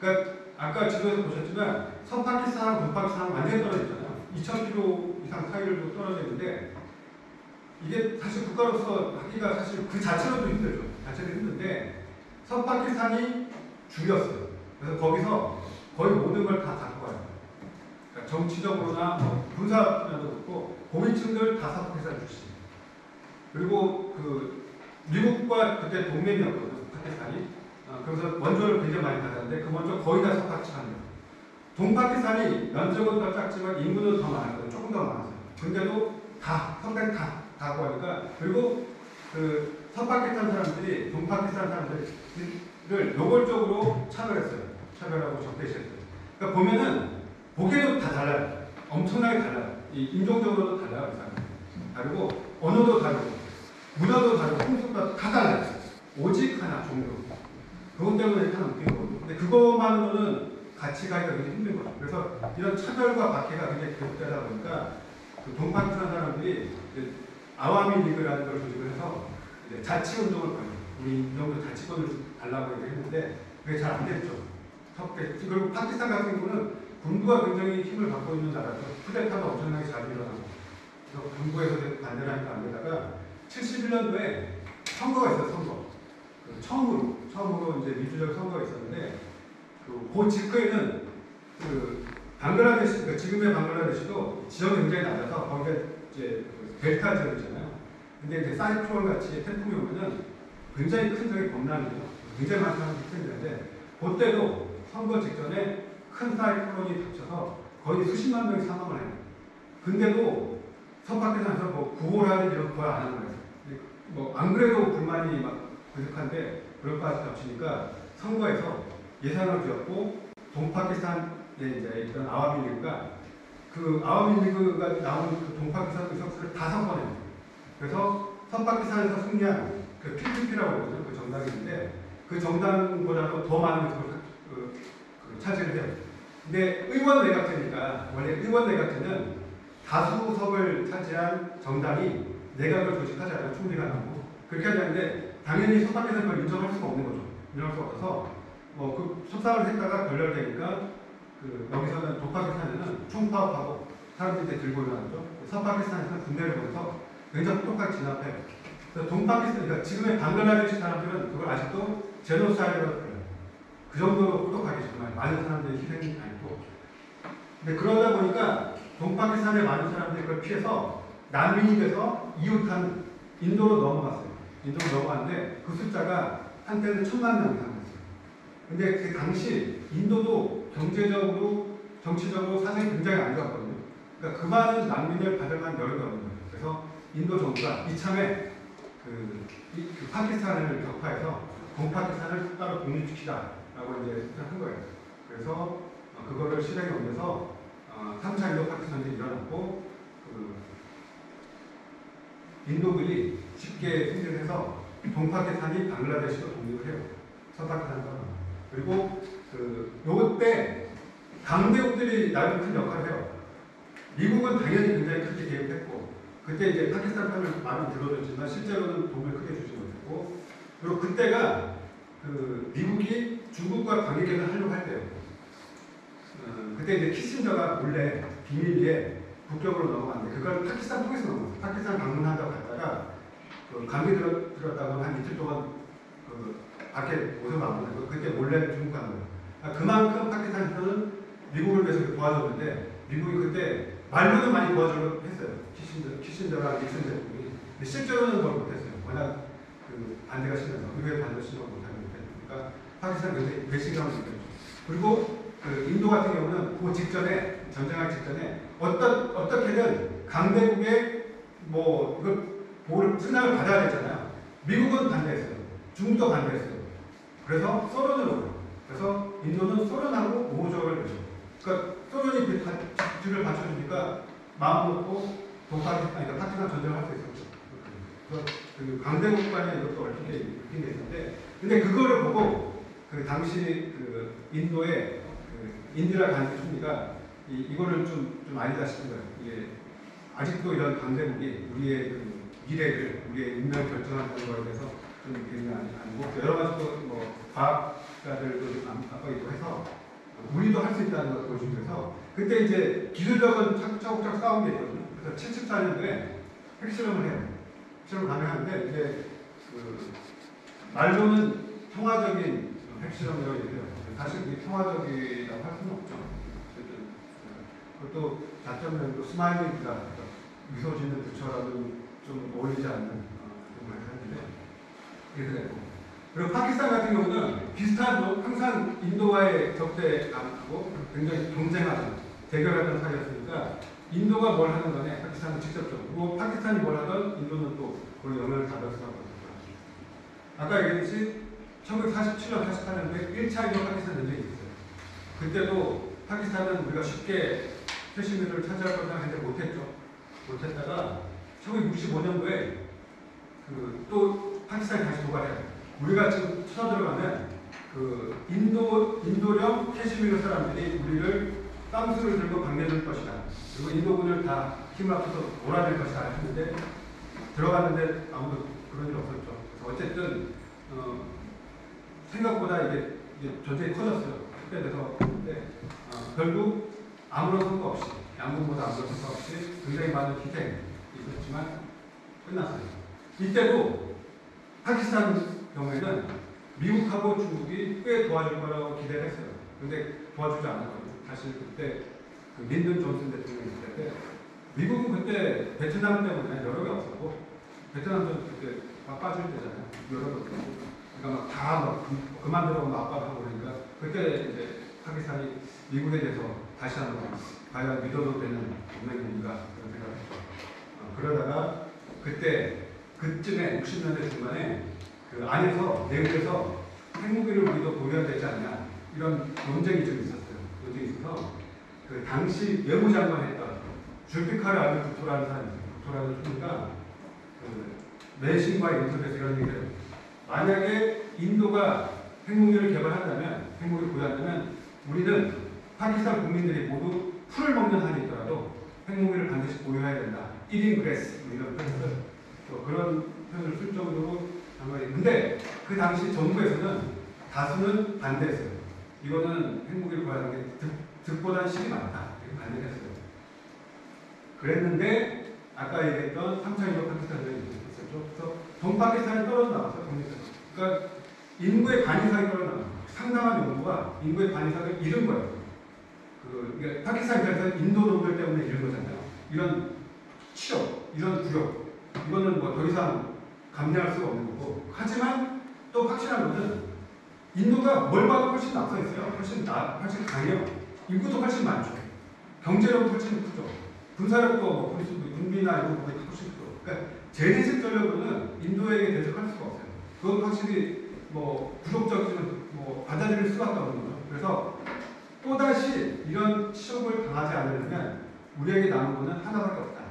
그러니까 아까 지도에서 보셨지만 서파키스탄하고 동파키스탄은 완전히 떨어졌잖아요. 2000km 이상 사이를 떨어져 있는데, 이게 사실 국가로서 하기가 사실 그 자체로도 힘들죠. 자체도 힘든데 서파키스탄이 주였어요. 그래서 거기서 거의 모든 걸 다 갖고 가요. 그러니까 정치적으로나 군사 분야도 그렇고 고위층들 다 서파키스탄 출신. 그리고 그 미국과 그때 동맹이었거든요. 파키스탄이. 그래서 원조를 굉장히 많이 받았는데 그 원조 거의 다 서파키스탄이에요. 동파키스탄이 면적은 더 작지만 인구는 더 많았거든요. 조금 더 많았어요. 근데도 다 상당히 다 하고 하니까, 그리고 그 서파키스탄 사람들이 동파키스탄 사람들을 노골적으로 차별했어요. 차별하고 적대시했어요. 그러니까 보면은 보기에도 다 달라요. 엄청나게 달라요. 이 인종적으로도 달라요. 이 사람들. 다르고 언어도 다르고 문화도 다르고 풍습도 다 달라요. 오직 하나 종교. 그것 때문에 하나 웃긴 거거든요. 근데 그것만으로는 같이 가기가 굉장히 힘든 거죠. 그래서 이런 차별과 박해가 굉장히 계속되다 보니까 그 동파키스탄 사람들이 아와미 리그라는 걸 조직을 해서 이제 자치운동을 벌여요. 우리 이 정도 자치권을 달라고 얘기했는데 그게 잘 안 됐죠. 그리고 파키스탄 같은 경우는 군부가 굉장히 힘을 갖고 있는 나라죠. 쿠데타도 엄청나게 잘 일어나고, 그래서 군부에서 반대를 하니까 안 되다가 71년도에 선거가 있어요. 선거. 처음으로 이제 민주적 선거가 있었는데, 그 직후에는 그 방글라데시, 그러니까 지금의 방글라데시도 지역이 굉장히 낮아서 거기가 이제 델타 지역이잖아요. 근데 이제 사이클론 같이 태풍이 오면은 굉장히 큰 적이 범람이죠. 굉장히 많은 사람들이 힘든데, 그때도 선거 직전에 큰 사이클론이 닥쳐서 거의 수십만 명이 사망을 해요. 근데도 서파키스탄에서 뭐 구호라는 이런 거 안 하는 거예요. 뭐 안 그래도 불만이 막 그득한데 그럴까지 겹치니까 선거에서 예산을 주었고, 동파키스탄에 이제 있던 아와미 리그가 그 아와미 리그가 나온 그 동파키스탄 의석수를 다 선거해요. 그래서 서파키스탄에서 승리한 그 PPP라고 그러죠. 그 정당이 있는데 그 정당보다도 더 많은 의석을 차지를 해요. 근데 의원 내각제니까, 원래 의원 내각제는 다수석을 차지한 정당이 내각을 조직하잖아요. 총리가 나오고. 그렇게 하는데 당연히 서파키스탄은 그걸 인정할 수가 없는 거죠. 인정할 수가 없어서 그 협상을 했다가 결렬되니까 여기서는 동파키스탄에는 총파업하고 사람들이 들고 일어나죠. 서파키스탄에서는 군대를 보내서 굉장히 똑똑하게 진압해요. 그래서 동파키스탄, 그러니까 지금의 방글라데시 사람들은 그걸 아직도 제노사이드라고 불러요. 그 정도로 똑똑하게 정말 많은 사람들이 희생이 많고. 근데 그러다 보니까 동파키스탄의 많은 사람들이 그걸 피해서 난민이 돼서 이웃한 인도로 넘어갔어요. 인도로 넘어갔는데 그 숫자가 한때는 1000만 명 이상 됐어요. 근데 그 당시 인도도 경제적으로, 정치적으로 사정이 굉장히 안 좋았거든요. 그러니까 그 많은 난민을 받을 만한 여유가 없는 거예요. 그래서 인도 정부가 이참에 그 파키스탄을 격파해서 동파키스탄을 따로 독립시키자라고 이제 생각한 거예요. 그래서 그거를 실행에 옮겨서 3차 인도 파키스탄 전쟁이 일어났고, 인도군이 쉽게 승리를 해서 동파키스탄이 방글라데시로 독립을 해요. 서파키스탄과. 그리고 요때 강대국들이 나름 큰 역할을 해요. 미국은 당연히 굉장히 크게 개입했고, 그때 이제 파키스탄 편을 많이 들어줬지만 실제로는 도움을 크게 주지 못했어요. 있고, 그리고 그때가 그 미국이 중국과 관계 개선을 하려고 할 때요. 그때 이제 키신저가 몰래 비밀리에 북경으로 넘어갔는데 그걸 파키스탄 통해서 넘어갔어요. 파키스탄 방문한다고 갔다가 그 감기 들었다고 한 이틀 동안 그 밖에 모습을 안 보내고 그때 몰래 중국 간 거예요. 그러니까 그만큼 파키스탄에서는 미국을 위해서 도와줬는데 미국이 그때 말로는 많이 도와주려고 했어요. 키신저랑 닉슨 대통령이. 근데 실제로는 뭘 못했어요. 워낙 그 반대가 심해서 미국의 반대 신호를 못하는 그러니까 파키스탄 굉장히 배신감을 느꼈죠. 그리고 그 인도 같은 경우는 그 직전에 전쟁하기 직전에 어떻게든 강대국의 뭐 이걸 보호를 승낙을 받아야 되잖아요. 미국은 반대했어요. 중국도 반대했어요. 그래서 소련으로 가요. 그래서 인도는 소련하고 우호적을 되죠. 그러니까 소련이 그 뒤를 받쳐주니까 마음 놓고 파키스탄 전쟁을 할 수 있었죠. 그래서 그 강대국 간에 이것도 얽힌 게 있는데, 근데 그거를 보고 그 당시 그 인도의 그 인디라 간디 총리가 이거를 좀 아니다 싶은 거예요. 이게 아직도 이런 강대국이 우리의 그 미래를, 우리의 운명을 결정하는 거에 대해서 좀 의미가 아니고 여러 가지 또 과학자들도 좀 압박이고 해서 우리도 할 수 있다는 걸 보여주기 위해서 그때 이제 기술적인 차곡차곡 싸운 게 있거든요. 그래서 74년도에 핵실험을 해요. 핵실험 가능한데 이제 그 말로는 통화적인 핵실험이라고 얘기해요. 사실 이게 통화적이라고 할 수는 없죠. 어쨌든 그것도 자점면도 스마일링이다, 미소 짓는 부처라는 좀 어울리지 않는 그런 말을 하는데 이렇게 됐고. 그리고 파키스탄 같은 경우는 비슷하죠. 항상 인도와의 적대하고 굉장히 경쟁하는 대결하던 사이였으니까 인도가 뭘 하는 거네 파키스탄은 직접적으로. 그리고 파키스탄이 뭘 하던 인도는 또 그런 영향을 받을 수가 없었죠. 아까 얘기했듯이 1947년, 48년도에 1차 인도 파키스탄 전쟁이 있어요. 그때도 파키스탄은 우리가 쉽게 캐시미르를 차지할 거라 생각했는데 못했죠. 못했다가 1965년도에 또 파키스탄이 다시 도발해요. 우리가 지금 쳐들어가면 그 인도령 캐시미르 사람들이 우리를 땀수를 들고 방해줄 것이다. 그리고 인도군을 다 힘을 합쳐서 몰아낼 것이다 했는데 들어갔는데 아무도 그런 일 없었죠. 그래서 어쨌든 생각보다 이게 전쟁이 커졌어요. 확대돼서 근데 결국 아무런 성과 없이 양국보다 아무런 성과 없이 굉장히 많은 희생이 있었지만 끝났어요. 이때도 파키스탄 경우에는 미국하고 중국이 꽤 도와줄 거라고 기대를 했어요. 근데 도와주지 않았거든요. 사실 그때 그 린든 존슨 대통령이 있을 때 미국은 그때 베트남 때문에 여력이 없었고 베트남도 그때 막 빠질 때잖아요. 여력이 없었고 그러니까 막 그만두라고 압박하고 그러니까 그때 이제 파키스탄이 미국에 대해서 다시 한번 과연 믿어도 되는 동맹인가 그런 생각을 했죠. 그러다가 그쯤에 60년대 중반에 그 안에서 내부에서 핵무기를 우리도 보유해야 되지 않냐 이런 논쟁이 좀 있었어요. 논쟁이 있어서 그 당시 외무장관 했던 줄피카르 알베 부토라는 사람이 있어요. 부토라는 총리가 그 내신과의 인터뷰에서 이런 얘기를 해요. 만약에 인도가 핵무기를 개발한다면, 핵무기를 보유한다면 우리는 파키스탄 국민들이 모두 풀을 먹는 한이 있더라도 핵무기를 반드시 보유해야 된다. 1인 그레스 이런 표현을 그런 표현을 쓸 정도로 근데 그 당시 정부에서는 다수는 반대했어요. 이거는 핵무기를 보유하는 게 득보다 실이 많다. 이렇게 반대를 했어요. 그랬는데 아까 얘기했던 3차 인도 파키스탄 전쟁이 있었죠. 그래서 동파키스탄이 떨어져 나왔어요. 그러니까 인구의 반 이상이 떨어져 나왔어요. 상당한 연구가 인구의 반 이상을 잃은 거예요. 그러니까 파키스탄 입장에서는 인도 놈들 때문에 잃은 거잖아요. 이런 취업, 이런 구역, 이거는 뭐 더 이상 감내할 수가 없는 거고. 하지만 또 확실한 것은 인도가 뭘 봐도 훨씬 앞서 있어요. 훨씬 강해요. 인구도 훨씬 많죠. 경제력도 훨씬 크죠. 군사력도 뭐 군비나 이런 부분이 훨씬 크죠. 그러니까 재래식 전력으로는 인도에게 대적할 수가 없어요. 그건 확실히 뭐 부족적이지만 뭐 받아들일 수밖에 없는 거죠. 그래서 또다시 이런 치욕을 당하지 않으려면 우리에게 남은 거는 하나밖에 없다.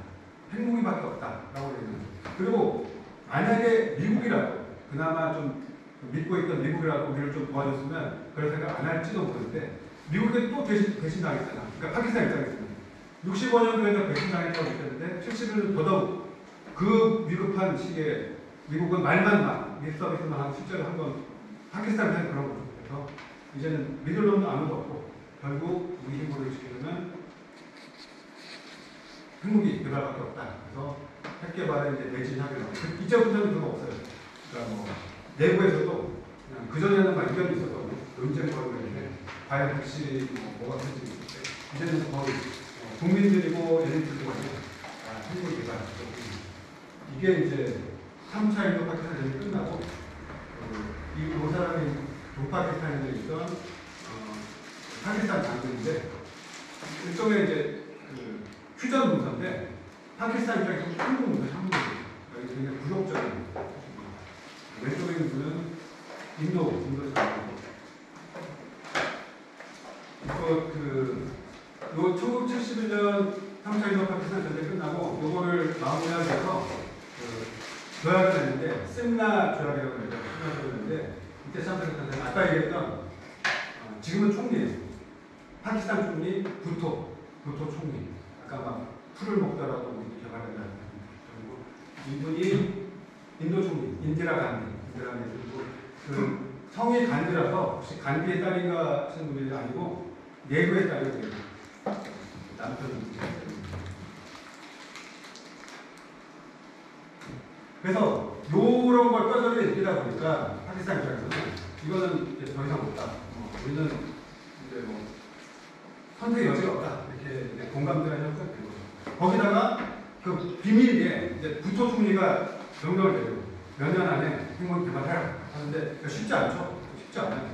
핵무기밖에 없다라고 얘기합니다. 그리고 만약에 미국이라도 그나마 좀 믿고 있던 미국이라도 우리를 좀 도와줬으면 그런 생각 안 할지도 모르는데 미국이 또 배신당했잖아. 그러니까 파키스탄 입장에서는 65년도에도 배신당했다고 느꼈는데 70년은 더더욱 그 위급한 시기에 미국은 말만 막 립 서비스만 하고 실제로 한번 파키스탄에서 그런 거죠. 그래서 이제는 믿을 놈도 아무도 없고 결국 우리 힘으로 지키려면 핵무기 개발밖에 없다. 그래서 핵 개발에 이제 매진하게 되고 이제부터는 그거 없어요. 그러니까 뭐 내부에서도 그냥 그 전에는 막 의견이 있었거든요. 논쟁 벌이고 있는데 과연 핵실이 뭐가 될지 있을 때 이제는 거의 국민들이고 얘네들도 핵무기 개발 이게 이제 3차 인도 파키스탄 전쟁이 끝나고 이 사람이 동파키스탄에 있던 파키스탄 장군인데 일종의 이제 그 휴전 문서인데 파키스탄 입장에서 한국 문서, 한국 문서 굉장히 부정적인 왼쪽에 있는 분은 인도 장군 요 1971년 3차 인도 파키스탄 전쟁 끝나고 요거를 마무리하기 위해서 조약을 했는데 심나 조약이라고 했는데 이때 참석했던 아까 얘기했던 지금은 총리예요. 파키스탄 총리 부토 총리. 아까 막 풀을 먹더라도 우리 개발한다는 그리고 이분이 인도 총리 인디라 간디 그리고 그 성이 간디라서 혹시 간디의 딸인가 하시는 분이 아니고 네루의 딸이에요. 남편은. 그래서 요런 걸 뼈저리 느끼다 보니까 파키스탄 입장에서는 이거는 이제 더 이상 없다. 우리는 이제 뭐 선택의 여지가 없다. 이렇게 이제 공감대가 형성된 거죠. 거기다가 그 비밀리에 이제 부토 총리가 명령을 내려 몇 년 안에 핵물 개발해라 하는데 쉽지 않죠. 쉽지 않아요.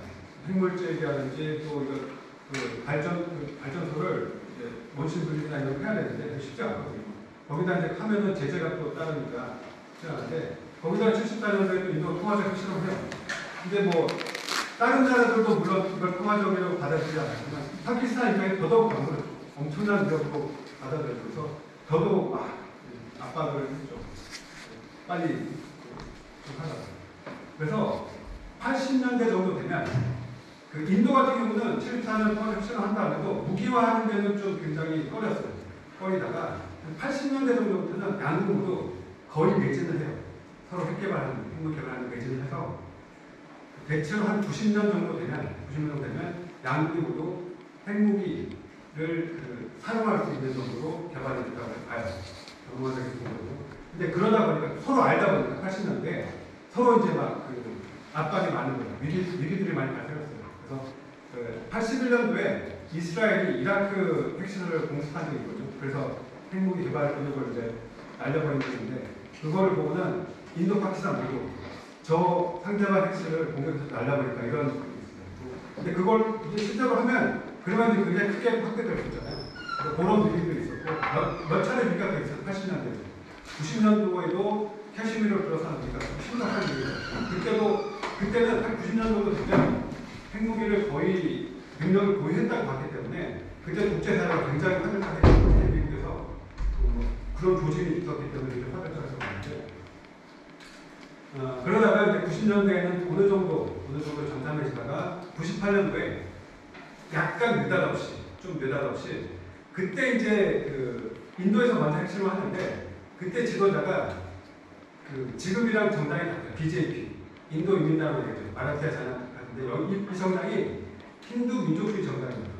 핵물질이라든지 또 이거 그 발전소를 이제 원심 분리나 이런 걸 해야 되는데 쉽지 않거든요. 거기다 이제 하면은 제재가 또 따르니까 쉽지 않은데 거기다 74년도에 또 인도 통화적 핵실험을 해요. 근데 뭐 다른 나라들도 물론 이걸 통화적이라고 받아들이지 않았지만 파키스탄 입장에 더더욱 강도를 엄청난 위협으로 받아들여서 더더욱 압박을 했죠. 빨리 좀 하라고. 그래서 80년대 정도 되면 그 인도 같은 경우는 74년 통화적 실험한다 해도 무기화하는 데는 좀 굉장히 꺼렸어요. 꺼리다가 80년대 정도부터는 양국도 거의 매진을 해요. 서로 핵 개발하는, 핵무 개발하는 매진을 해서 대체로 한 90년 정도 되면 양국이 모두 핵무기를 사용할 수 있는 정도로 개발이 됐다고 봐요. 경험적인 정도로. 근데 그러다 보니까 서로 알다 보니까 80년대 서로 이제 막 압박이 많은 거예요. 위기들이 많이 발생했어요. 그래서 81년도에 이스라엘이 이라크 핵실험을 공습한 적이 있거든요. 그래서 핵무기 개발 의욕을 이제 날려버린 적인데 그거를 보고는 인도 파키스탄 모두 저 상대방 핵실을 공격해서 날려버릴까 이런 적이 있어요. 근데 그걸 이제 실제로 하면 그러면 이제 굉장히 크게 확대될 수 있잖아요. 그런 위기들이 있었고 몇 차례 위기가 더 있어요. 80년대 90년도에도 캐시미르를 들어서는 위기가 심각한 위기가 그때는 한 90년 정도 되면 핵무기를 거의 능력을 보유했다고 봤기 때문에 그때 국제사회가 굉장히 화들짝 했는데 미국에서 그런 조짐이 있었기 때문에 이제 화들짝 했었는데 그러다가 이제 90년대에는 어느 정도 잠잠해지다가 98년도에 약간 느닷없이 그때 이제 인도에서 먼저 핵실험을 하는데 그때 지도자가 지금이랑 정당이 같아요. BJP 인도 인민당으로 얘기하죠. 마라티아 자나인데 여기 이 정당이 힌두 민족주의 정당입니다.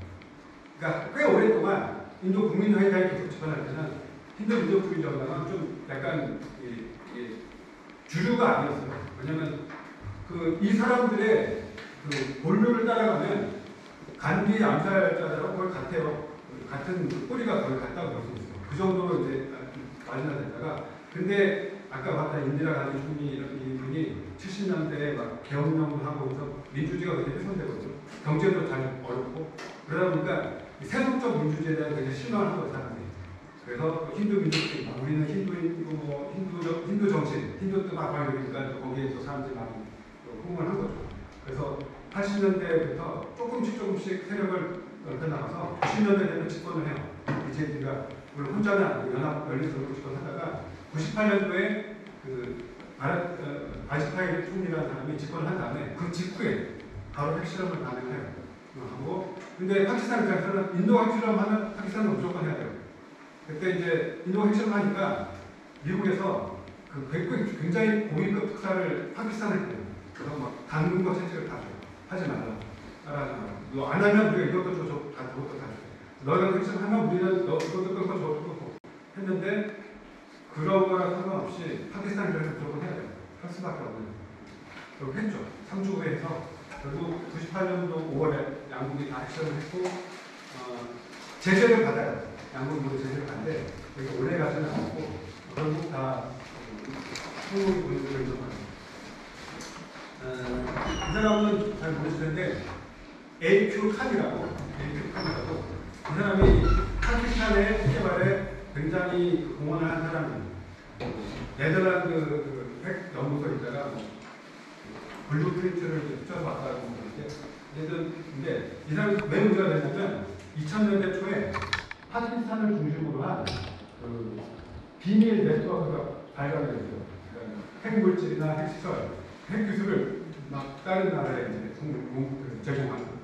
그러니까 꽤 오랫동안 인도 국민회의당이 계속 집권할 때는 힌두 민족주의 정당은 좀 약간 주류가 아니었어요. 왜냐면 이 사람들의 본류를 따라가면 간디 암살자들하고 거의 같아요. 같은 뿌리가 거의 같다고 볼 수 있어요. 그 정도로 이제 마지막에다가 근데 아까 봤던 인디라 간디 총리 이분이 70년대에 막 계엄령도 하고 해서 민주주의가 되게 훼손되거든요. 경제도 잘 어렵고 그러다 보니까 세속적 민주주의에 대한 굉장히 실망을 한 거예요, 사람들이. 그래서 힌두 민족주의, 우리는 힌두이고 뭐 힌두 정신, 힌두 뜻 막 이러니까 거기에 또 사람들이 많이 흥분을 한 거죠. 그래서 80년대부터 조금씩 세력을 넓혀나가서 90년대 되면 집권을 해요. BJP가 물론 혼자는 아니고 연립적으로 집권하다가 98년도에 아이스파이 총리라는 사람이 집권을 한 다음에 그 직후에 바로 핵실험을 가능해요. 근데 파키스탄 입장에서는 인도 핵실험 하면 파키스탄은 무조건 해야 돼요. 그때 이제 인도 핵실험 하니까 미국에서 굉장히 고위급 특사를 파키스탄에 했거든요. 그래서 막 당근과 채찍을 다 줘요. 하지 말라. 따라하지 말라. 너 안 하면 우리가 이것도 줘, 저것도 다 줘. 너희가 핵심하면 우리는 너 이것도 끊고 저것도 끊고 했는데 그런 거랑 상관없이 파키스탄이 그래서 무조건 해야 돼요. 할 수밖에 없는. 그렇게 했죠. 3주 후에 해서 결국 98년도 5월에 양국이 다 액션을 했고 제재를 받아요. 양국이 모두 제재를 받는데 그게 오래 가지는 않았고 결국 다 한국이 보여주고 있는 거예요. 이 사람은 잘 모르실 텐데 AQ 칸이라고 이 사람이 파키스탄의 개발에 굉장히 공헌을 한 사람이에요. 네덜란드 핵 연구소에 있다가 블루프린트를 붙여서 왔다고 그러는데 근데 이 사람이 왜 문제가 됐냐면 2000년대 초에 파키스탄을 중심으로 한 비밀 네트워크가 발견이 됐어요. 그러니까 핵물질이나 핵시설, 핵기술을 막 다른 나라에 이제 제공하는.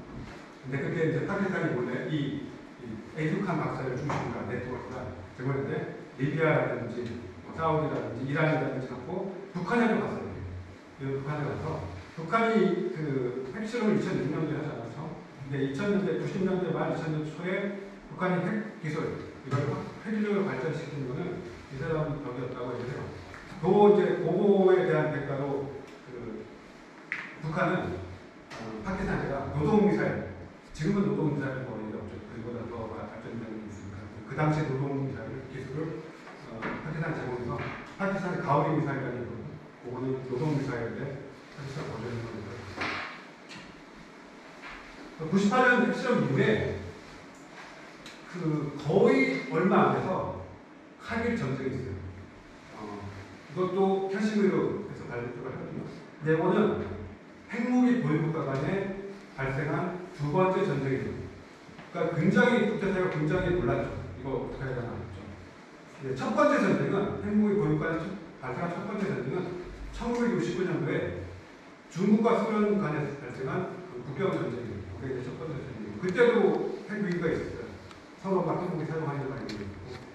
근데 그때 이제 파키스탄이 원래 이 에이두칸 박사를 중심으로 한 네트워크가 제공했는데 리비아라든지 사우디라든지 이란이라든지 갖고 북한에도 갔어요. 북한에 가서 북한이 그 핵실험을 2006년도에 하지 않았죠. 근데 2000년대 90년대 말 2000년 초에 북한이 핵 기술 이걸 핵기술을 발전시키는 거는 이 사람 덕이었다고 얘기해요. 또 이제 그거에 대한 대가로 북한은 파키스탄에다가 노동미사일, 지금은 노동미사일 거의 없죠. 그보다 더 발전된 게 있으니까 그 당시 노동미사일 기술을 파키스탄 제공해서 파키스탄의 가오리 미사일이라는 거거든요. 그거는 노동미사일인데 파키스탄 버전인 거니까. 98년 핵실험 이후에 거의 얼마 안 돼서 카길 전쟁이 있어요. 이것도 캐시미르에서 발표를 하거든요. 이거는 핵무기 보유국가 간에 발생한 두 번째 전쟁이에요. 그러니까 굉장히 국제사회가 굉장히 놀랐죠. 이거 어떻게 해야 되나 했죠. 첫 번째 전쟁은 핵무기 보유국간에 발생한 첫 번째 전쟁은 1969년도에 중국과 소련 간에 발생한 국경 전쟁이에요. 그게 첫 번째 전쟁이에요. 그때도 핵무기가 있었어요. 서로가 핵무기 사용하는 거 아니고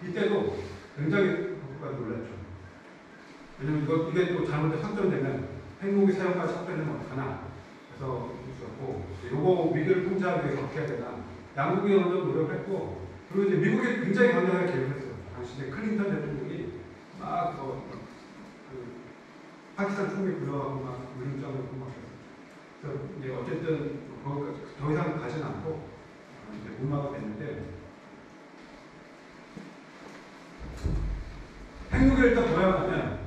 이때도 굉장히 국가가 놀랐죠. 왜냐면 이게 또 잘못된 확전되면 핵무기 사용까지 확전되면 어떡하나. 그래서 있었고, 요거 위기를 통제하기 위해서 어떻게 해야 되나. 양국이 먼저 노력을 했고, 그리고 이제 미국이 굉장히 강력하게 개입을 했어요. 당시 클린턴 대통령이 막 파키스탄 총리 불러가고 막 의림장을 하고 막 그래서 이제 어쨌든 더 이상 가지는 않고 이제 무마가 됐는데 핵무기를 일단 보여하면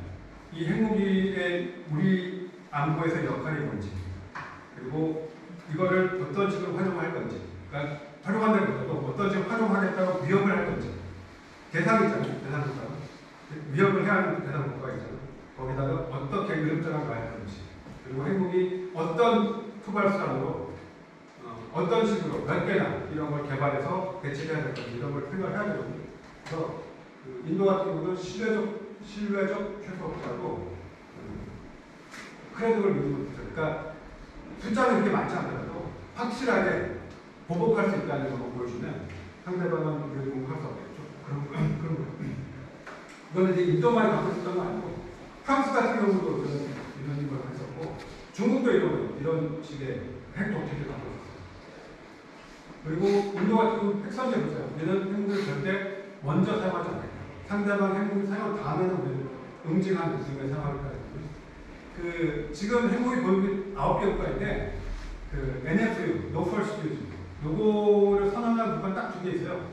이 핵무기의 우리 안보에서 역할이 뭔지 그리고 이거를 어떤 식으로 활용할 건지 그러니까 활용한다는 것도 어떤 식으로 활용하겠다고 위협을 할 건지 대상이 있잖아요. 대상 국가가 위협을 해야 하는 대상 국가가 있잖아요. 거기다가 어떻게 의름장을 가할 건지 그리고 핵무기 어떤 투발수단으로 어떤 식으로 몇 개나 이런 걸 개발해서 대체해야 될 건지 이런 걸 생각해야 되거든요. 그래서 인도 같은 경우는 신뢰적 최소라고 크레딧을 믿는 거죠. 그러니까 숫자는 그렇게 많지 않더라도 확실하게 보복할 수 있다는 걸 보여주면 상대방은 우리가 공격할 수 없겠죠. 그런 거. 이거는 이제 인도만 갖고 있었던 거 아니고 프랑스 같은 경우도 이런 걸 했었고 중국도 이런 식의 핵 독재를 갖고 있었어요. 그리고 인도 같은 경우 핵선제 보세요. 얘는 핵무기를 절대 먼저 사용하지 않아요. 상대방 핵무기 사용 다음에는 우리는 응징한 대중에 사용하니까 지금 핵무기 보유국이 9개 국가인데 NFU, No First Use 요거를 선언한 국가는 딱 2개 있어요.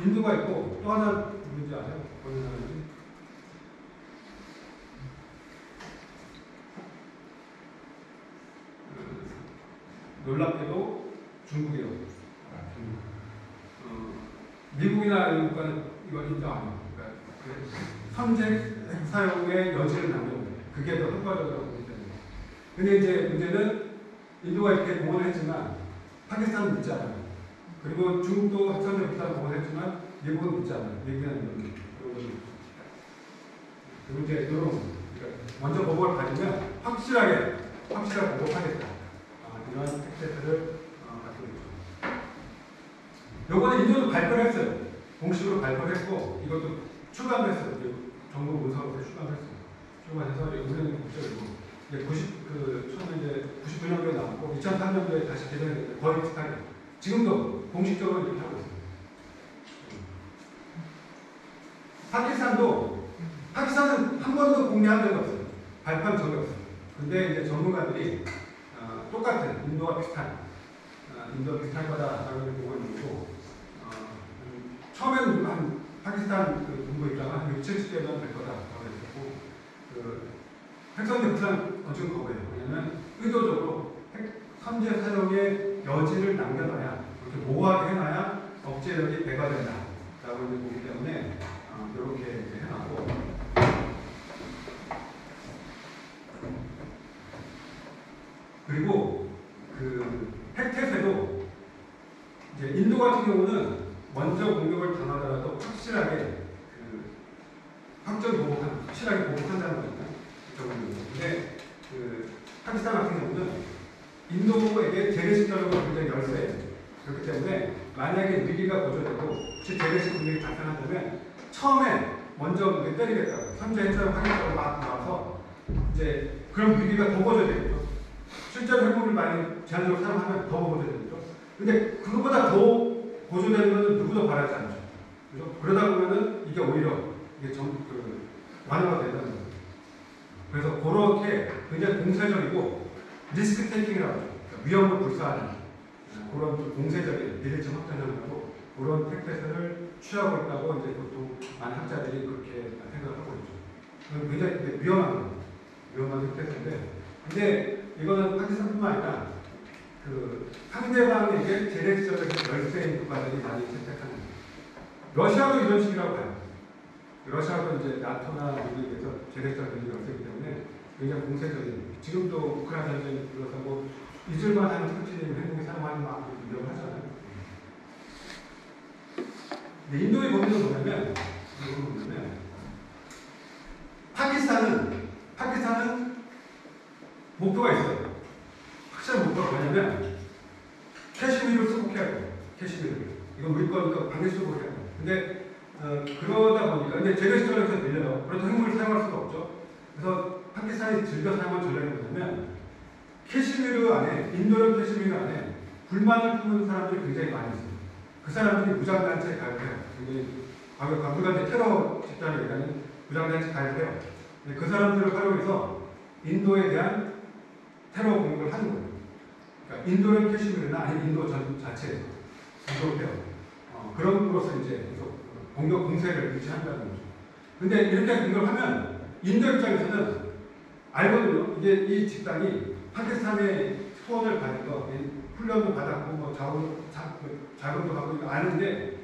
인도가 있고 또 하나 누군지 아세요? 어느 나라인지? 놀랍게도 중국이에요. 미국이나 이런 국가는 이걸 인정 안 해요. 그러니까 선제 사용의 여지를 남겨놓는 그게 더 효과적이라고 보기 때문에. 근데 이제 문제는 인도가 이렇게 공헌을 했지만 파키스탄은 믿지 않아요. 그리고 중국도 핵선제 비슷한 공헌을 했지만 미국은 믿지 않아요. 미국이나 이런 그리고 이제 이런 그러니까 먼저 보복을 가지면 확실하게 보복하겠다. 이런 택배들을 갖고 있죠. 요거는 인도도 발표를 했어요. 공식으로 발표를 했고 이것도 출간도 했어요. 정부 문서로서 출간해서 우리는 국제적으로 이제 처음에 이제 99년도에 나왔고 2003년도에 다시 개정했는데 거의 비슷하게 지금도 공식적으로 이렇게 하고 있습니다. 파키스탄은 한 번도 공개한 적이 없어요. 발표한 적이 없어요. 근데 이제 전문가들이 똑같은 인도와 비슷한 거다라는 보고 있는 거고 처음에는 한 파키스탄 그 군부 입장은 한 60, 70개면 될 거다라고 했었고 핵선제 부산 어찌 거고요. 왜냐하면 의도적으로 핵 선제 사용의 여지를 남겨놔야 이렇게 모호하게 해놔야 억제력이 배가된다라고 보기 때문에 이렇게 이제 해놨고 그리고 그 핵태세도 이제 인도 같은 경우는 먼저 공격을 당하더라도 확실하게 확실하게 보복한다는 거잖아요. 근데 파키스탄 같은 경우는 인도에게 재래식 전력을 굉장히 열세해요. 그렇기 때문에 만약에 위기가 고조되고 혹시 재래식 공격이 발생한다면 처음에 먼저 때리겠다고 선제 핵사용 하겠다고 막 나와서 이제 그런 위기가 더 고조되겠죠. 실제로 핵무기를 많이 제한적으로 사용하면 더 고조되겠죠. 근데 그것보다 더 고조되는 것은 누구도 바라지 않죠. 그죠? 그러다 보면은 이게 오히려 이게 완화가 된다는 거죠. 그래서 그렇게 굉장히 공세적이고 리스크 테이킹이라고 하죠. 그러니까 위험을 불사하는 그런 좀 공세적인 비례점 확장하고 그런 택배를 취하고 있다고 이제 보통 많은 학자들이 그렇게 생각을 하고 있죠. 굉장히 위험한 택배인데, 근데 이거는 파키스탄뿐만 아니라 상대방에게 재래시절을 열세인 국가들이 많이 선택하는 거예요. 러시아도 이런 식이라고 봐요. 러시아도 이제 나토나 미국에서 재래시절 열세이기 때문에 굉장히 공세적인, 지금도 우크라이나 전쟁이 들어서고 잊을만 하는 설치된 핵무기 사용하는 막 위협을 하잖아요. 근데 인도의 범위는 뭐냐면 파키스탄은 목표가 있어요. 확실한 목표가 뭐냐면 캐시미르를 수복해야 돼요. 캐시미르를. 이건 우리 거니까 반대수복을 해야 돼요. 근데 그러다 보니까 근데 재래시절에서 밀려요. 그렇다고 핵무기를 사용할 수가 없죠. 그래서 파키스탄이 즐겨 사용한 전략이 뭐냐면 캐시미르 안에, 인도洋캐시미르 안에 불만을 품는 사람들이 굉장히 많이 있어요. 그 사람들이 무장단체에 가입해요. 우리가 테러 집단을 얘기하는 무장단체에 가입해요. 그 사람들을 활용해서 인도에 대한 테러 공격을 하는 거예요. 그러니까 인도洋캐시미르나 아니면 인도 전 자체에서 인도해요. 그럼으로써 이제 계속 공세를 유지한다는 거죠. 근데 이렇게 공격을 하면 인도 입장에서는 알거든요. 이게 이 집단이 파키스탄의 후원을 받은 거, 훈련도 받았고, 뭐 자금도 받고 이거 아는데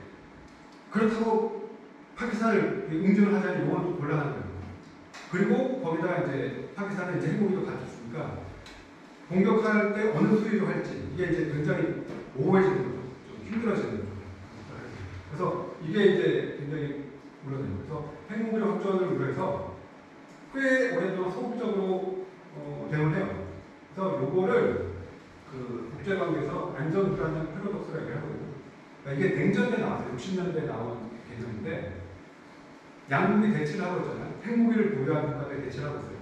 그렇다고 파키스탄을 응징을 하자니 이건 좀 곤란한 거예요. 그리고 거기다 이제 파키스탄은 이제 핵무기도 갖췄으니까 공격할 때 어느 수위로 할지 이게 이제 굉장히 모호해지는 거죠. 좀 힘들어지는 거죠. 그래서 이게 이제 굉장히 물론이에요. 그래서 핵무기의 확전을 위해서 꽤 오랫동안 소극적으로 대응을 해요. 그래서 요거를 국제관계에서 안전불안형 패러독스라고 하거든요. 그러니까 이게 냉전 때 나왔어요. 60년대에 나온 개념인데 양국이 대치를 하고 있잖아요. 핵무기를 보유한 국가들이 대치를 하고 있어요.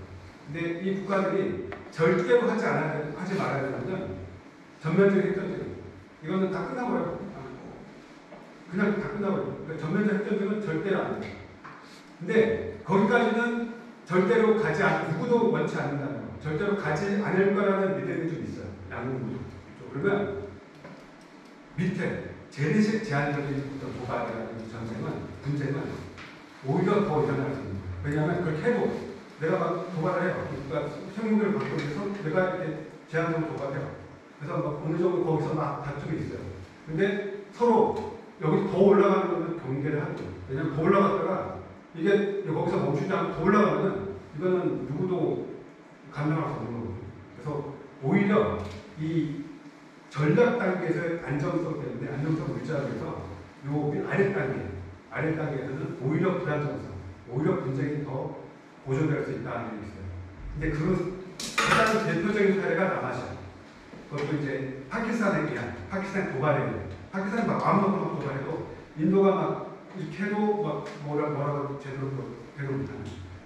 근데 이 국가들이 절대로 하지 말아야 되는 전면적인 핵전쟁. 이거는 다 끝나버려요. 그냥 다 끝나버려요. 그러니까 전면적 핵전쟁은 절대로 안 돼요. 근데 거기까지는 절대로 누구도 원치 않는다는 거. 절대로 가지 않을 거라는 믿음이 좀 있어요. 양국 모두. 그러면 밑에 재래식 제한적인 도발이라는 분쟁은 오히려 더 일어날 수 있는 거예요. 왜냐하면 그렇게 해도 내가 막 도발을 해요. 그러니까 핵무기를 갖고 있어서 내가 이렇게 제한적으로 도발해요. 그래서 막 어느 정도 거기서 막 다툼이 있어요. 근데 서로 여기 더 올라가는 거는 경계를 하죠. 왜냐하면 더 올라갔다가 이게 거기서 멈추지 않고 더 올라가면은 이거는 누구도 감당할 수 없는 거거든요. 그래서 오히려 이 전략 단계에서의 안정성 때문에 안정성 물자에서 요 아래 단계에서는 오히려 불안정성, 오히려 분쟁이 더 고조될 수 있다는 게 있어요. 근데 가장 대표적인 사례가 남아시아. 그것도 이제 파키스탄에 의한, 파키스탄 도발에 의한, 파키스탄이 막 아무것도 막 도발해도 인도가 막 이렇게 해도 막 뭐라고 제대로 대부분.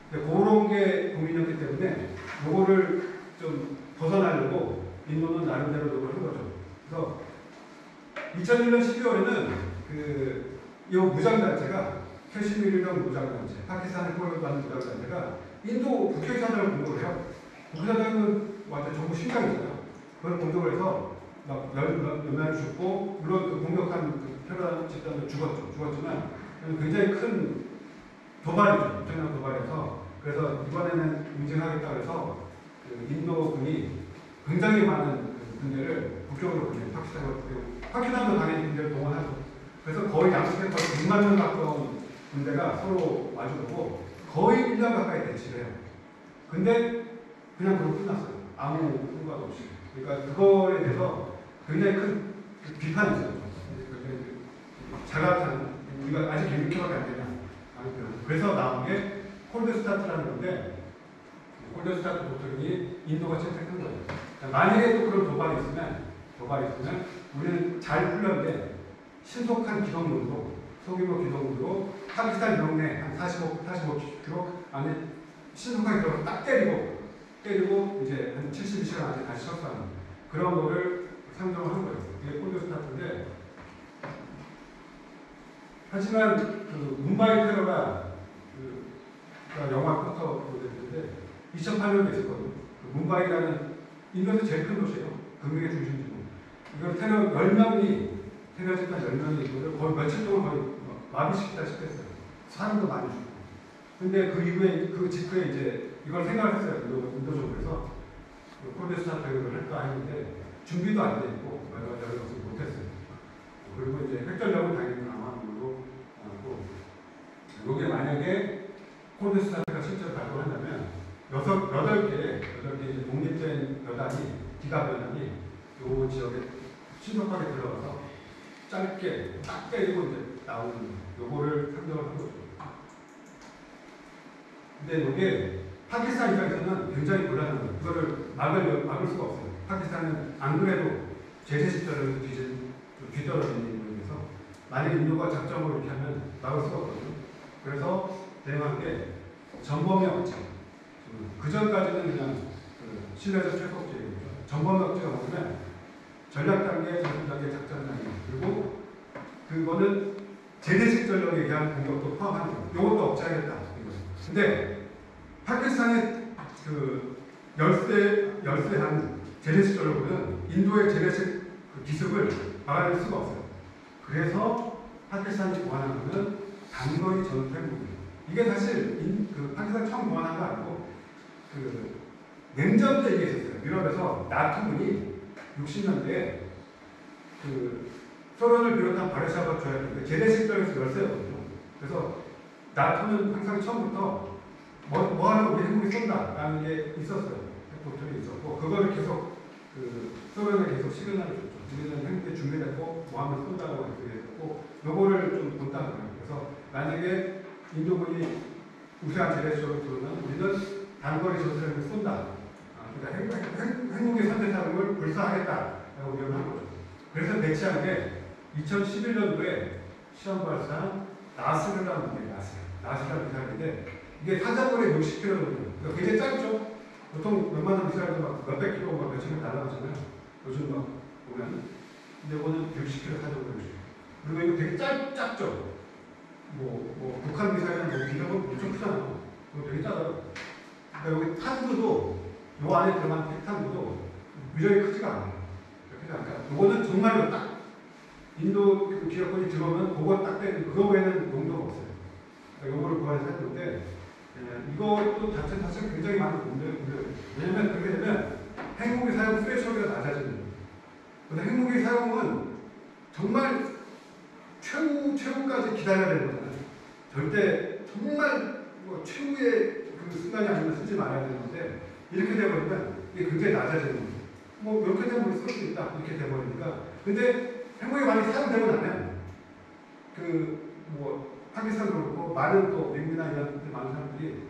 근데 그런 게 고민이었기 때문에 요거를 좀 벗어나려고 인도는 나름대로 노력을 한 거죠. 그래서 2001년 12월에는 이 무장단체가 캐시미르령 무장단체, 파키스탄에 포획받는 무장단체가 인도 국회의사당을 공격을 해요. 국회의사당은 완전 정부 심장이잖아요. 그걸 공격을 해서 막 몇명이 죽고, 물론 그 공격한 그 테러 집단도 죽었지만 굉장히 큰 도발이죠. 엄청난 도발이어서, 그래서 이번에는 응징하겠다 그래서 인도군이 굉장히 많은 군대를 북쪽으로 보내요. 파키스탄도 당연히 군대를 동원하죠. 그래서 거의 양측에 거의 100만 명 가까운 군대가 서로 마주보고 거의 1년 가까이 대치를 해요. 근데 그냥 그러고 끝났어요. 아무 후과도 없이. 그러니까 그거에 대해서 굉장히 큰 비판이 있어요. 잘하는 우리가 아직 이렇게밖에 안 되냐. 그래서 나온 게 콜드 스타트라는 건데, 콜드 스타트 도트린이 인도가 채택한 거예요. 만약에 또 그런 도발이 있으면 우리는 잘 풀렸는데 신속한 기동문으로, 소규모 기동문으로 파키스탄 영내 한 45km 안에 신속한 기동으로 딱 때리고 이제 한 72시간 안에 다시 철수하는 그런 거를 상정을 한 거예요. 이게 콜드 스타트인데, 하지만 그 문바이 테러가 영화 포스터 보여드렸는데 2008년에 있었거든요. 문바이라는 인도에서 제일 큰 도시예요. 금융의 중심지고. 이걸 테러 10명이, 테러 집단 10명이 이거를 거의 며칠 동안 거의 마비시키다시피 했어요. 사람도 많이 죽고. 근데 그 이후에, 그 직후에 이제 이걸 생각을 했어요. 인도적으로. 그래서 콜드 스타트를 할까 했는데 준비도 안 돼 있고, 여러 것을 못했어요. 그리고 이제 핵전력은 당연히 남한으로 나왔고, 이게 만약에 콜드 스타트가 실제로 발동한다면 8개 이제 독립된 여단이, 기갑 여단이 이 지역에 신속하게 들어가서 짧게 딱 때리고 이제 나오는 요거를 상정을 한 거죠. 근데 이게 파키스탄 입장에서는 굉장히 곤란한 거예요. 이거를 막을 수가 없어요. 파키스탄은 안 그래도 제재 시설을 뒤떨어지는 부분에서 만약 인도가 작정을 이렇게 하면 막을 수가 없거든요. 그래서 대응한 게 전범의 억제. 그 전까지는 그냥 신뢰적 최소업제입니다. 전범의 억제가 뭐냐면 전략 단계, 전술 단계, 작전 단계. 그리고 그거는 제대식 전력에 대한 공격도 포함하는 거예요. 이것도 억제하겠다. 근데 파키스탄의 열세한 제대식 전력은 인도의 제대식 기습을 막아낼 수가 없어요. 그래서 파키스탄이 보완한 것은 단거리 전투 핵무기. 이게 사실 파키스탄이 처음 보완한 거 아니고 냉전 때 이게 있었어요. 유럽에서 나토군이 60년대에 소련을 비롯한 바르샤바 조약인데 제대식 전력에서 열세였거든요. 그래서 나토는 항상 처음부터 뭐 하려고 우리 핵무기 쏜다라는 게 있었어요. 핵도트린이 있었고, 그거를 계속 소련에 계속 시그널을 줬죠. 우리는 핵무기 준비됐고 뭐 하면 쏜다고 얘기했고, 요거를 좀 본다는 거예요. 그래서 만약에 인도군이 우세한 제대식으로 들어오면 우리는 단거리 전술핵을 쏜다. 그러니까 핵무기 선제사령을 불사하겠다라고 위험한 거죠. 그래서 배치한 게 2011년도에 시험 발사한 나스르라는 무기예요. 나스르라는 미사일인데 이게 사정거리 60km 정도. 그러니까 굉장히 짧죠. 보통 웬만한 미사일도 막 몇백 킬로, 막 몇천 킬로 날아가잖아요. 요즘 막 보면. 근데 이거는 160km 사정거리. 그리고 이거 되게 작죠. 북한 미사일은 기력은 엄청 크잖아요. 그거 되게 작아요. 그러니까 여기 탄두도, 요 안에 들어간 핵탄두도 위력이 크지가 않아요. 그러니까 이거는 정말로 딱 인도 기업권이 들어오면 그거 딱 때리는, 그거 외에는 용도가 없어요. 그러니까 요거를 구해서 했는데, 이것도 자체 굉장히 많은 문제예요. 왜냐면 그렇게 되면 핵무기 사용 스레셔가 낮아지는 거예요. 근데 핵무기 사용은 정말 최후까지 기다려야 되는 거잖아요. 절대 정말 최후의 그 순간이 아니면 쓰지 말아야 되는데, 이렇게 돼버리면 이게 굉장히 낮아지는 거예요. 이렇게 되면 우리 쓸 수 있다. 이렇게 돼버리니까. 근데 핵무기 많이 사용되고 나면 파키스탄도 그렇고 많은 또 미국이나 이런 많은 사람들이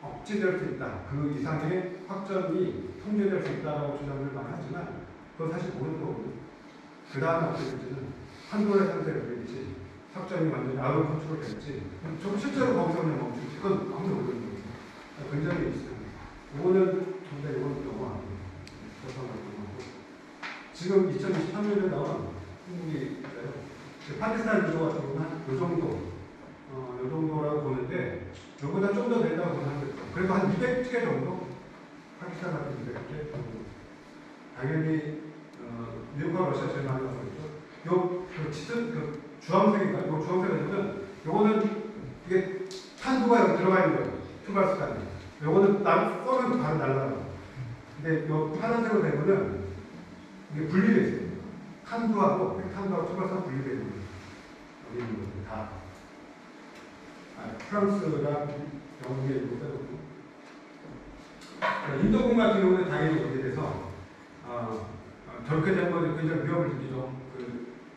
억제될 수 있다. 그 이상의 확전이 통제될 수 있다라고 주장을 많이 하지만 그건 사실 모르는 거거든요. 그 다음에 어떻게 될지는 판도의 상태를 열리지 작전이 완전히 아웃 컨트롤 됐지. 좀 실제로 거기서 그냥 멈추지. 그건 아무도 모르는 거예요. 굉장히 있어요. 이거는 근데 이건 너무 안 돼요. 지금 2023년에 나온 한국이 파키스탄 유저 같은 경우는 한이 정도, 이 정도라고 보는데, 이거보다 좀 더 된다고 보는데, 그래도 한 200개 정도? 파키스탄 같은 200개 정도. 당연히, 미국과 러시아 제일 많이 나오고 있죠. 그 주황색인가? 요 주황색은, 요거는 이게 탄두가 여기 들어가 있는 거예요. 투발스탄이. 요거는 쏘면 바로 날라가요. 근데 요 파란색으로 된 거는 이게 분리되어 있어요. 탄두하고 투발스탄 분리되어 있는 거예요. 여기 있는 것들 다. 프랑스랑 영국에 있고 빼고. 인도군 같은 경우는 당연히 여기에 대해서 저렇게 된 거는 굉장히 위협을 느끼죠.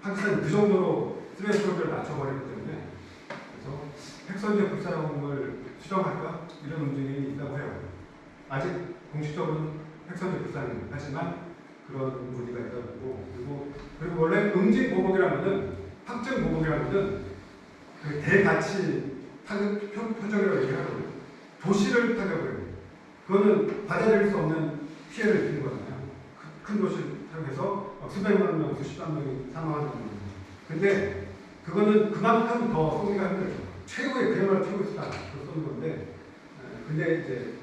파키스탄이 그 정도로 스트레스를 낮춰버리기 때문에 그래서 핵선제 불사용을 수정할까 이런 움직임이 있다고 해요. 아직 공식적으로는 핵선제 불사용 하지만 그런 논의가 있다고 하고 그리고 원래 응징 보복이라면은 확정 보복이라면은 그 대가치 타격 표적이라고 얘기하거든요. 도시를 타격을 해요. 그거는 받아들일 수 없는 피해를 입히는 거잖아요. 큰 도시를 타격해서 수백만 명, 수십만 명이 사망하는 거예요. 근데 그거는 그만큼 더 쏘기가 힘들죠. 최고의 그야말로 최고의 수단 그 쏘는 건데 근데 이제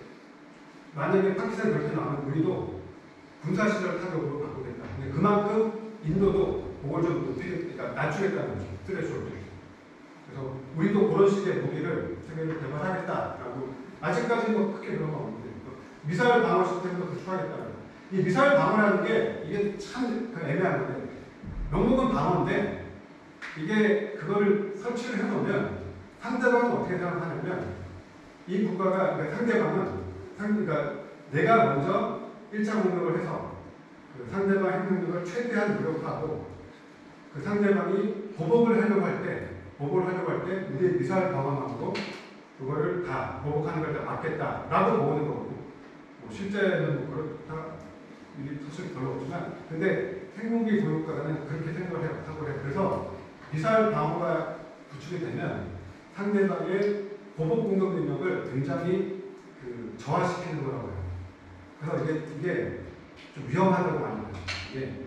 만약에 파키스탄이 그렇게 나오면 우리도 군사시설 타격으로 바꾸겠다. 근데 그만큼 인도도 그걸 좀 높이겠다, 그러니까 낮추겠다는 거죠. 스트레스를. 그래서 우리도 그런 식의 무기를 세계를 개발하겠다라고 아직까지는 뭐 크게 그런 건 없는데 미사일 방어 시스템도 구축하겠다는 거예요. 이 미사일 방어라는 게 이게 참 애매한 건데 영국은 방어인데 이게 그거를 설치를 해놓으면 상대방은 어떻게 생각하냐면 이 국가가 그러니까 상대방은 그러니까 내가 먼저 1차 공격을 해서 그 상대방 핵 능력을 최대한 무력화하고 그 상대방이 보복을 하려고 할 때 우리의 미사일 방어망으로 그거를 다 보복하는 걸 다 막겠다라고 보는 거고 뭐 실제는 뭐 그렇다 일이 사실 별로 없지만 근데 핵무기 보유국가는 그렇게 생각을 해요. 그래서 미사일 방어가 구축이 되면 상대방의 보복 공격 능력을 굉장히 저하시키는 거라고 해요. 그래서 이게 좀 위험하다고 많이 봐요. 이게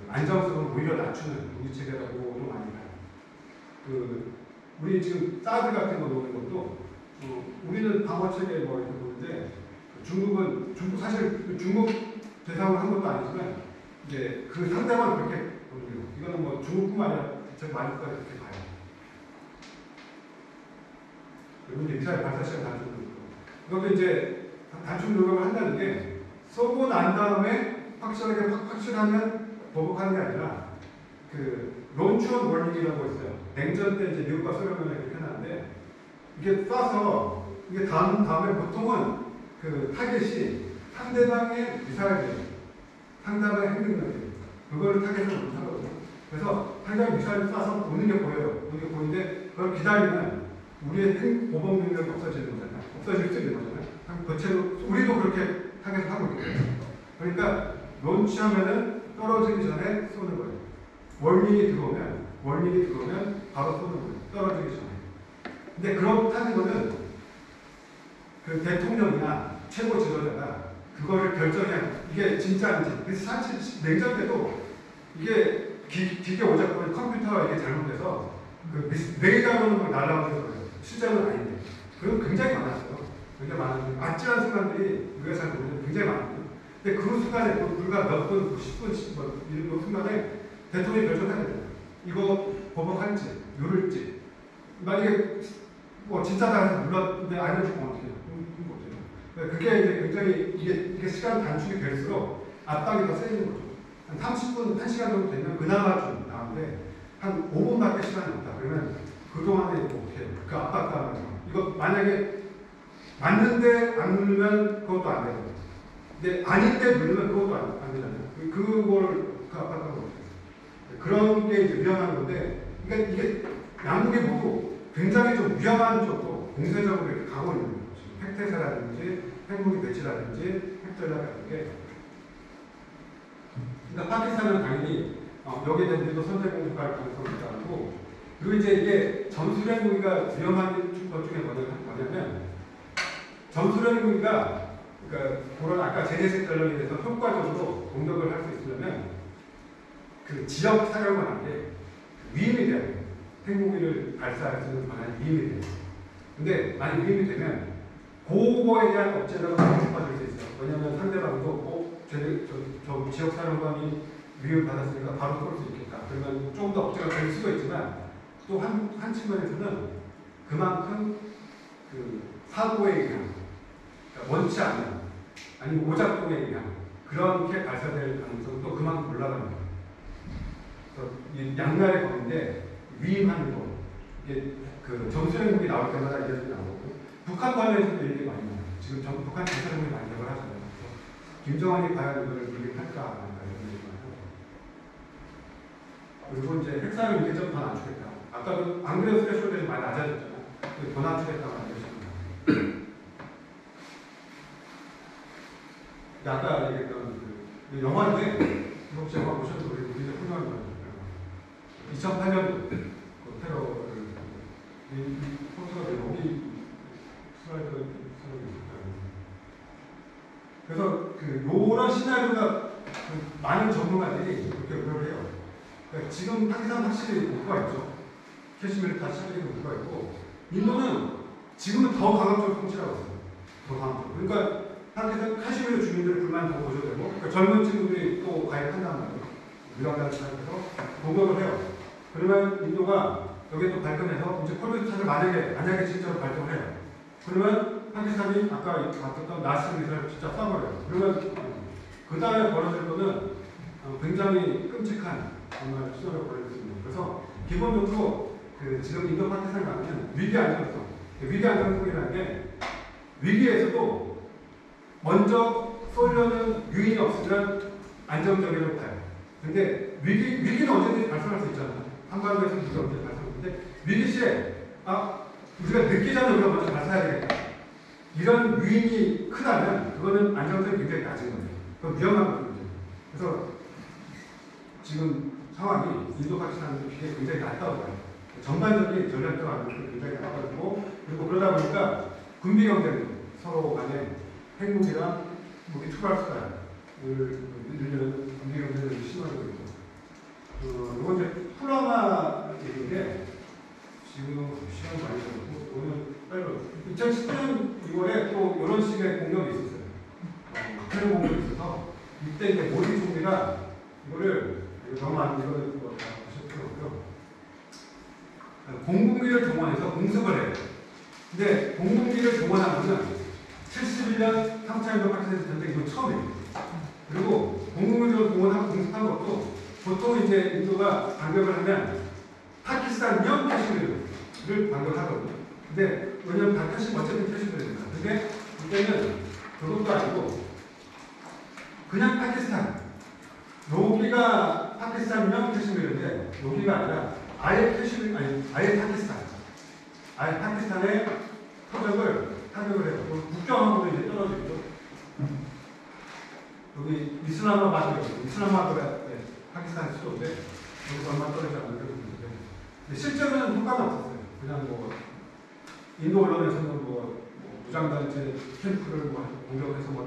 안정성을 오히려 낮추는 무기 체계라고도 많이 봐요. 우리 지금 사드 같은 거 놓는 것도 우리는 방어 체계 뭐 이렇게 보는데 중국 사실 중국 대상으로 한 것도 아니지만 이제 그 상대방 그렇게 보는 거예요. 이거는 뭐 중국뿐만 아니라 대체 많이 국가가 그렇게 봐요. 그리고 이제 미사일 발사 시간 단축 이것도 이제 단축 노력을 한다는 게 쏘고 난 다음에 확실하면 보복하는 게 아니라 론추원 워닝이라고 있어요. 냉전 때 이제 미국과 소련을 이렇게 해놨는데 이게 쏴서 이게 다음에 보통은 타겟이 상대방의 미사일이에요. 상대방의 핵능력이에요. 그걸 타겟으로 못하거든요. 그래서 상대방 미사일을 쏴서 오는 게 보여요. 오는 게 보이는데 그걸 기다리면 우리의 핵 보복 능력이 없어지는 거잖아요. 없어질 수 있는 거잖아요. 그채로 우리도 그렇게 타겟을 하고 있거든요. 그러니까 론치하면은 떨어지기 전에 쏘는 거예요. 월밍이 들어오면 바로 쏘는 거예요. 떨어지기 전에. 근데 그렇다는 거는 그 대통령이나 최고 지도자가 그거를 결정해야 이게 진짜인지. 그래서 사실 냉전 때도 이게 기계 오작동이 컴퓨터가 이게 잘못돼서 레이더로는 막 날아오는 거예요. 실제로는 아닌데. 그건 굉장히 많았어요. 굉장히 많았는데 아찔한 순간들이 우리가 잘 모르는 굉장히 많거든요. 근데 그 순간에 불과 몇 분, 10분, 이런 순간에 대통령이 결정해야 돼요. 이거 보복할지, 누를지. 만약에 뭐 진짜다 해서 눌렀는데 안 해주면 어떻게 해요? 그게 이제 굉장히 이게 시간 단축이 될수록 압박이 더 세지는 거죠. 한 30분, 1시간 정도 되면 그나마 좀 나은데 한 5분밖에 시간이 없다. 그러면 그동안에 어떻게 해요? 그 압박감을. 이거 만약에 맞는데 안 누르면 그것도 안 되고 근데 아닌데 누르면 그것도 안 되잖아요. 그 압박감을 어떻게 해요? 그런 게 이제 위험한 건데 그러니까 이게 양국이 모두 굉장히 좀 위험한 쪽으로 공세적으로 이렇게 가고 있는 거죠. 핵태세라든지 핵무기 배치라든지 핵전략 같은 게 그러니까 파키스탄은 당연히 여기에 대해서 우리도 선제 공격할 가능성이 있다고 그리고 이제 이게 전술핵 무기가 위험한 것 중에 뭐냐면 전술핵 무기가 그러니까 그런 아까 제네식 전력에 대해서 효과적으로 공격을 할 수 있으려면 그 지역 사령관한테 위임이 돼야 돼요. 핵무기를 발사할 수 있는 권한이 위임이 돼요. 근데 만약 위임이 되면 그거에 대한 억제라고 생각받을 수 있어요. 왜냐하면 상대방도 저 지역 사령관이 위임을 받았으니까 바로 쏠 수 있겠다. 그러면 좀 더 억제가 될 수도 있지만 또 한 측면에서는 그만큼 그 사고에 의한 그러니까 원치 않는 아니면 오작동에 의한 그렇게 발사될 가능성도 그만큼 올라가는 거예요. 그래서 이 양날의 검인데 위임하는 거 이게 그 전술핵 무기 나올 때마다 이런 게 나오고 북한 관련해서도 얘기 많이 나와요. 지금 북한 전술핵 무기 많이 개발하잖아요. 그래서 김정은이 과연 이걸 위임할까 안 할까 이런 얘기 많이 하고 그리고 이제 핵사용 위계점 더 낮추겠다. 아까도 안 그래도 스레쇼들이 많이 낮아졌잖아요. 더 낮추겠다고 알려주셨습니다. 아까 얘기했던 그 영화인데 혹시 영화 보셔도 우리 굉장히 훌륭한 거예요. 2008년도 그 테러를 포스가 여기 슬라이드가 그래서 그 요런 시나리오가 그 많은 전문가들이 이렇게 의뢰를 해요. 그러니까 지금 파키스탄 확실히 목표가 있죠. 캐시미르 다 시작되는 목표가 있고 인도는 지금은 더 강압적으로 통치하고 있어요. 더 강압적으로. 그러니까 파키스탄 카시미르 주민들의 불만 더 고조되고 그러니까 젊은 친구들이 또 가입한단 말이에요. 유학단을 시작해서 공격을 해요. 그러면 인도가 여기에 또 발끈해서 이제 콜베트 차를 만약에 진짜로 발동을 해요. 그러면 파키스탄이 아까 봤던 나스 미사를 진짜 쏴버려요. 그러면 그 다음에 벌어질 거는 굉장히 끔찍한 정말 시도를 벌일 수 있는. 그래서 기본적으로 그 지금 인도 파키스탄 가면 위기 안정성, 위기 안정성이라는 게 위기에서도 먼저 쏠려는 유인이 없으면 안정적이라고 봐요. 근데 위기는 언제든지 발생할 수 있잖아요. 한반도에서 위기가 언제든지 발생하는데 위기 시에 우리가 늦기 전에 우리가 먼저 발사해야 되겠다. 이런 유인이 크다면 그거는 안정성이 굉장히 낮은 거예요. 그건 위험한 거거든요. 그래서 지금 상황이 인도 파키스탄 비교에 굉장히 낮다고 봐요. 전반적인 전략적 안정성이 굉장히 낮아지고 그리고 그러다 보니까 군비 경쟁도 서로 간에 핵무기랑 무기 투발 수단을 늘리는 군비 경쟁을 심화하고 있고 이건 이제 풀라마 얘기인데 지금 시간이 많이 걸리고 오늘 빨리 2010년 2월에 또 이런 식의 공격이 있었어요. 테러 공격이 있어서 이때 이제 모디 총리가 이거를 너무 안 이거를 다 보셨더라고요. 공군기를 동원해서 공습을 해요. 근데 공군기를 동원하면은 71년 3차 인도 파키스탄 전쟁 이거 처음이에요. 그리고 공군기를 동원하고 공습한 것도 보통 이제 인도가 반격을 하면 파키스탄형 캐시미르를 반격을 하거든요. 근데 왜냐면 어쨌든 캐시미르입니다. 근데 이때는 그것도 아니고 그냥 파키스탄 여기가 파키스탄형 캐시미르인데 여기가 아니라 아예 캐시미르 아예 파키스탄의 표적을 타격을 해요. 국경하고도 이제 떨어지죠. 여기 이슬라마바드가 파키스탄 수도인데 여기서 얼마 떨어지지 않는 그런 곳인데 실제로는 효과가 없었어요. 그냥 뭐 인도 언론에서는 뭐 무장단체 캠프를 뭐 공격해서 뭐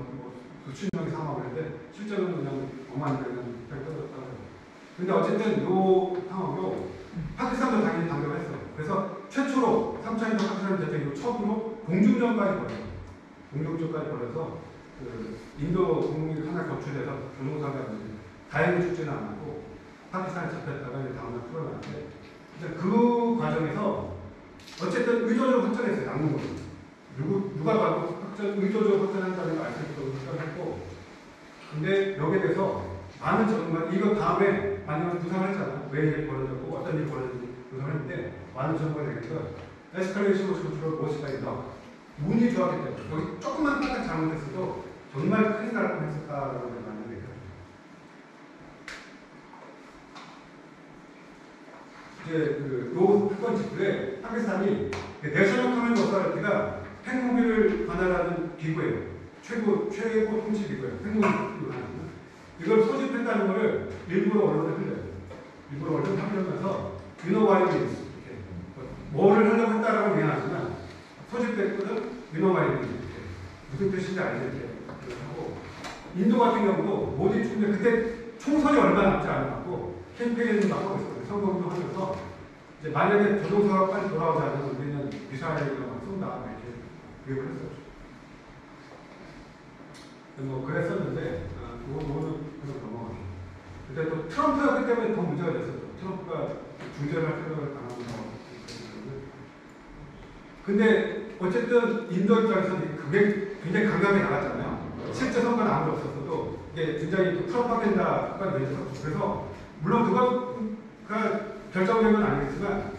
수천 명이 사망을 했는데 실제로는 그냥 5만 명은 떨어졌다고 해요. 근데 어쨌든 요 상황도 파키스탄도 당연히 반격을 했어요. 그래서 최초로 3차 인도 파키스탄 전쟁 처음으로 공중전까지 벌여서 그 인도 공군이 하나 격추돼서 조종사가 다행히 죽지는 않았고 파키스탄에 잡혔다가 이제 다음날 풀어났는데 그 과정에서 어쨌든 의도적으로 확전했어요. 양국으로. 누가 봐도 의도적으로 확전한다는 걸 알 수 있도록 확전했고 근데 여기에 대해서 많은 전문가 이거 다음에 많이 구상을 했잖아요. 왜 일이 벌어졌고 어떤 일이 벌어졌는지 구상을 했는데 많은 전문가들이 얘기해서 에스컬레이션 컨트롤 모스가 있다. 운이 좋았기 때문에 여기 조금만 딱딱 잘못했어도 정말 큰일 날 뻔했을까라고 많이 얘기해요. 이제 요 사건 직후에 파키스탄이 내셔널 커맨드 어사리티가 핵무기를 관할하는 기구예요. 최고 통치 기구예요. 핵무기를 하는. 이걸 소집했다는 것을 일부러 언론에 흘려요. 일부러 언론에 흘리면서 유노바이오인스 뭐를 하려고 했다라고 미안하지만 소집됐거든 위너마이드 무슨 뜻인지 알겠는데 하고 인도 같은 경우도 모디 총재 그때 총선이 얼마 남지 않았고 캠페인을 막 하고 있었어요. 선거운동 하면서 이제 만약에 조종사가 빨리 돌아오지 않으면 우리는 미사일을 막 쏜다 이렇게 교육을 했었죠. 뭐 그랬었는데 그거는 그냥 넘어가죠. 근데 또 트럼프가 그때 때문에 더 문제가 됐었죠. 트럼프가 중재를 할 생각을 강하고 근데 어쨌든 인도 입장에서는 그게 굉장히 강하게 나갔잖아요. 실제 선거는 아무도 없었어도 이게 굉장히 또 프로파간다가 되었었죠. 그래서 물론 그거가 결정적인 건 아니겠지만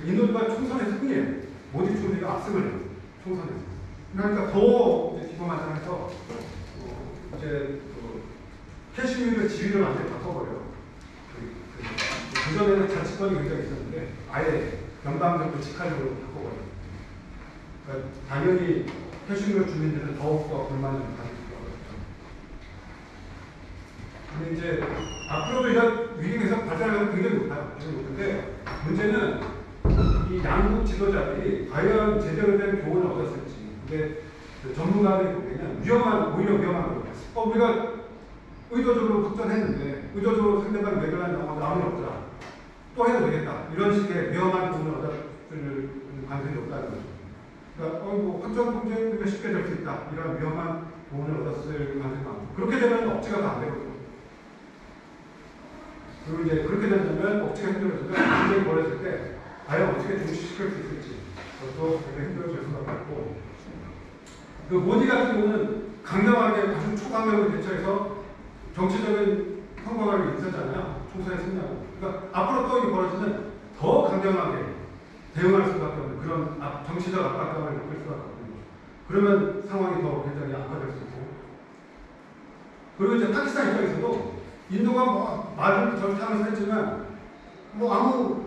인도가 총선에 승리해요. 모디 총리가 압승을 해요. 총선에서. 그러니까 더 기고만장해서 이제 캐시미르 지위를 완전히 바꿔버려요. 그전에는 자치권이 굉장히 있었는데 아예 연방정부 직할력으로 바꿔버려요. 그러니까 당연히 캐시미르 주민들은 더욱더 불만을 가질 수가 없죠. 근데 이제 앞으로도 이런 위기에서 발전하는 굉장히 높은데 문제는 이 양국 지도자들이 과연 제대로 된 교훈을 얻었을지. 근데 전문가들이 보기에는 오히려 위험한 거예요. 우리가 의도적으로 확전했는데 의도적으로 상대방이 외교한다고 아무리 없더라. 또 해도 되겠다. 이런 식의 위험한 교훈을 얻었을 가능성이 높다는 거죠. 그러니까 뭐 확전 통제가 쉽게 될 수 있다. 이런 위험한 교훈을 얻었을 가능성이 많고 그렇게 되면 억지가 다 안 되거든요. 그리고 이제 그렇게 된다면 억지가 힘들어지면 전쟁이 벌어질 때 과연 어떻게 중시시킬 수 있을지 그것도 굉장히 힘들어질 수밖에 없고 그 모디 같은 경우는 강경하게 아주 초강력을 대처해서 정치적인 성과가 있었잖아요. 총선에 승리하고. 그러니까 앞으로 또 이게 벌어지면 더 강경하게 대응할 수밖에 없는 그런 정치적 압박감을 느낄 수밖에 없는 거죠. 그러면 상황이 더 굉장히 악화될 수 있고. 그리고 이제 파키스탄 입장에서도 인도가 뭐 말을 저렇게 하면서 했지만 뭐 아무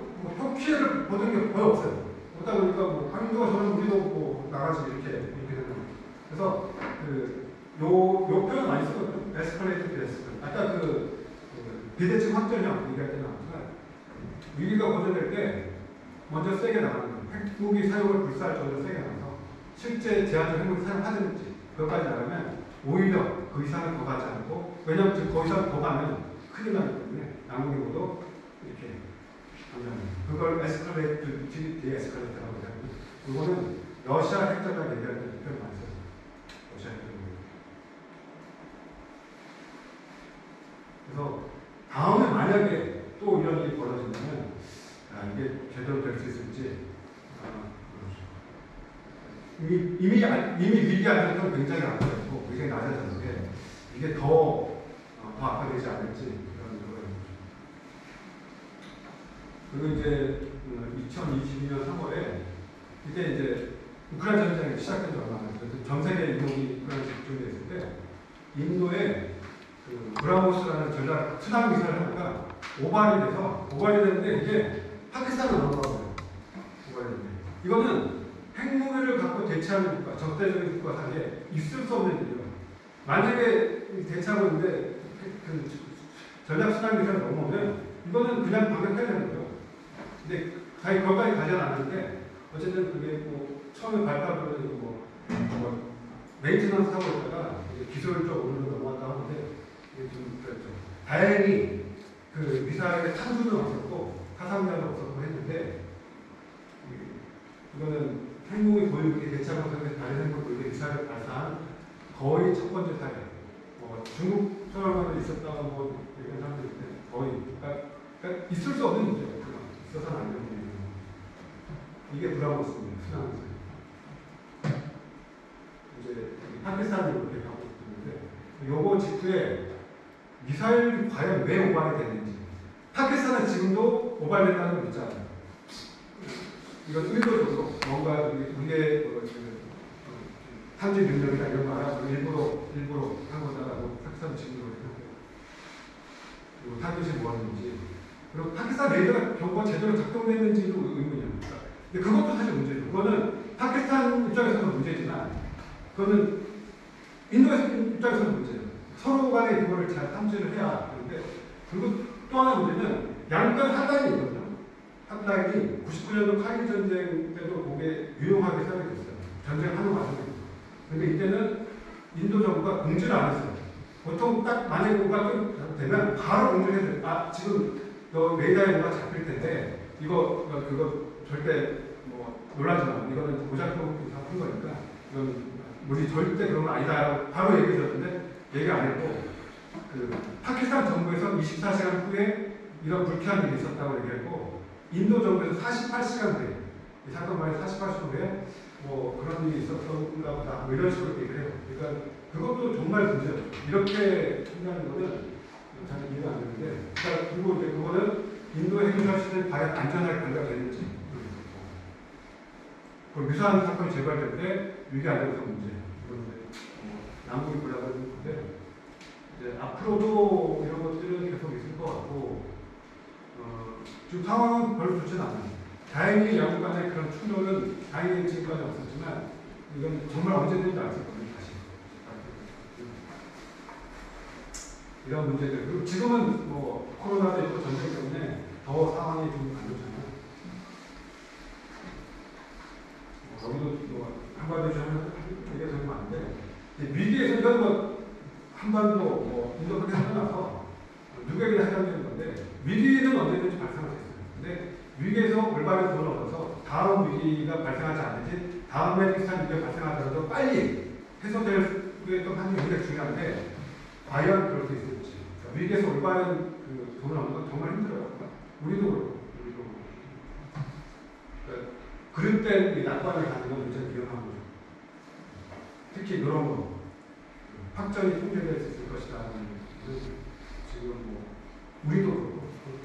피해를 보는 게 거의 없어요. 그러다 보니까 뭐 인도가 저는 우리도 뭐 나가지 이렇게 되는 거예요. 그래서 요 표현 많이 쓰거든요. 에스컬레이트 비에스컬. 아까 비대칭 확전형 얘기할 때는 나왔지만 위기가 고조될 때 먼저 세게 나가는 거예요. 핵무기 사용을 불사할 정도로 세게 나가서 실제 제한적 핵무기 사용하든지 그것까지 나가면 오히려 그 이상을 더 가지 않고 왜냐하면 지금 그 이상 더 가면 큰일 나기 때문에 양국이 모두 이렇게 하면 그걸 에스컬레이트, 디에스컬레이트라고 하거든요. 그거는 러시아 핵전략 얘기할 때 표현 많이 써요. 러시아 핵전략. 그래서 다음에 만약에 또 이런 일이 벌어진다면 이게 제대로 될 수 있을지 이미 위기 안정성 굉장히 악화됐고 굉장히 낮아졌는데 이게 더 악화되지 않을지 그런 거예요. 그리고 이제 2022년 3월에 이때 이제 우크라이나 전쟁이 시작된 지 얼마 안 됐어요. 전 세계 인목이 우크라이나 집중돼 있을 때 인도에 브라모스라는 전략 순항 미사를 하다가 오발이 됐는데 이게 파키스탄으로 넘어가고요. 오발이 됐는데 이거는 핵무기를 갖고 대체하는 국가, 적대적인 국가 사이에 있을 수 없는 일이에요. 만약에 대체하고 있는데 전략 순항 미사를 넘어오면 이거는 그냥 반격해야 되는 거예요. 근데 거기까지 가지 않았는데 어쨌든 그게 뭐 처음에 발표하고 뭐 메인테넌스 하고 있다가 기술적 오류로 넘어갔다 하는데 좀 그랬죠. 다행히 미사일의 탄두는 없었고 타상자는 없었고 했는데 이거는 핵무기 보유국이 대체하고 다른 핵무기 보유국이 미사일을 발사한 거의 첫 번째 사례. 중국 소련만도 있었다가 뭐 얘기하는 사람들이 있는데 거의 그러니까 있을 수 없는 문제예요. 있어서는 안 되는 문제예요. 이게 브라모스입니다. 순항미사일. 이제 파키스탄이 이렇게 하고 있는데 요거 직후에 미사일이 과연 왜 오발이 됐는지 파키스탄은 지금도 오발됐다는 걸 믿지 않아요. 이건 의도적으로 뭔가 우리의 탐지 능력이나 이런 거 알아서 일부러 한 거다라고 파키스탄은 지금도 생각해요. 그리고 타깃이 뭐였는지 그리고 파키스탄 레이더가 경보가 제대로 작동됐는지도 의문입니다. 근데 그것도 사실 문제죠. 그거는 파키스탄 입장에서는 문제지만 그거는 인도 입장에서는 문제예요. 서로 간에 그거를 잘 탐지를 해야 하는데 그리고 또 하나 문제는 양국간 하단이 있거든요. 핫라인이 99년도 카일 전쟁 때도 그게 유용하게 사용이 됐어요. 전쟁하는 과정에서. 근데 이때는 인도 정부가 공지를 안 했어요. 보통 딱 만약에 뭐가 좀 되면 바로 공지를 해줘요. 아, 지금 너 레이더에 뭐가 잡힐 텐데 그거 절대 뭐 놀라지 마. 이거는 무작정 잡힌 거니까 이건 우리 절대 그런 건 아니다. 바로 얘기해 줬는데 얘기 안 했고 파키스탄 정부에서 24시간 후에 이런 불쾌한 일이 있었다고 얘기했고 인도 정부에서 48시간 후에 이 사건 말에 48시간 후에 뭐 그런 일이 있었던가 보다 뭐 이런 식으로 얘기를 해요. 그러니까 그것도 정말 문제예요. 이렇게 한다는 거는 잘 이해가 안 되는데 그리고 이제 그거는 인도 핵무장 시대에 과연 안전하게 관리되는지 그리고 유사한 사건이 재발될 때 위기 안전성 문제 이건 남북이 골라가는 건데 이제 앞으로도 이런 것들은 계속 있을 것 같고 지금 상황은 별로 좋지는 않아요. 다행히 양국 간의 그런 충돌은 다행히 지금까지 없었지만 이건 정말 언제든지 알 수 있거든요. 다시 이런 문제들 그리고 지금은 뭐 코로나도 있고 전쟁 때문에 더 상황이 좀 안 좋잖아요. 여기도 뭐 한반도 좀 얘기가 되면 안 돼. 위기에서 이런 거 한반도 뭐 인도 그렇게 하고 나서 누구에게나 해당되는 건데 위기는 언제든지 발생할 수 있어요. 근데 위기에서 올바른 돈을 얻어서 다음 위기가 발생하지 않는지 다음에 비슷한 위기가 발생하더라도 빨리 해소될 게 또 하는 게 굉장히 중요한데 과연 그럴 수 있을지 그러니까 위기에서 올바른 돈을 얻는 건 정말 힘들어요. 우리도 그렇고 그러니까 그럴 때 낙관을 가는 건 굉장히 위험한 거죠. 특히 그런 거 확전이 통제될 수 있을 것이다. 지금 뭐 우리도 그렇고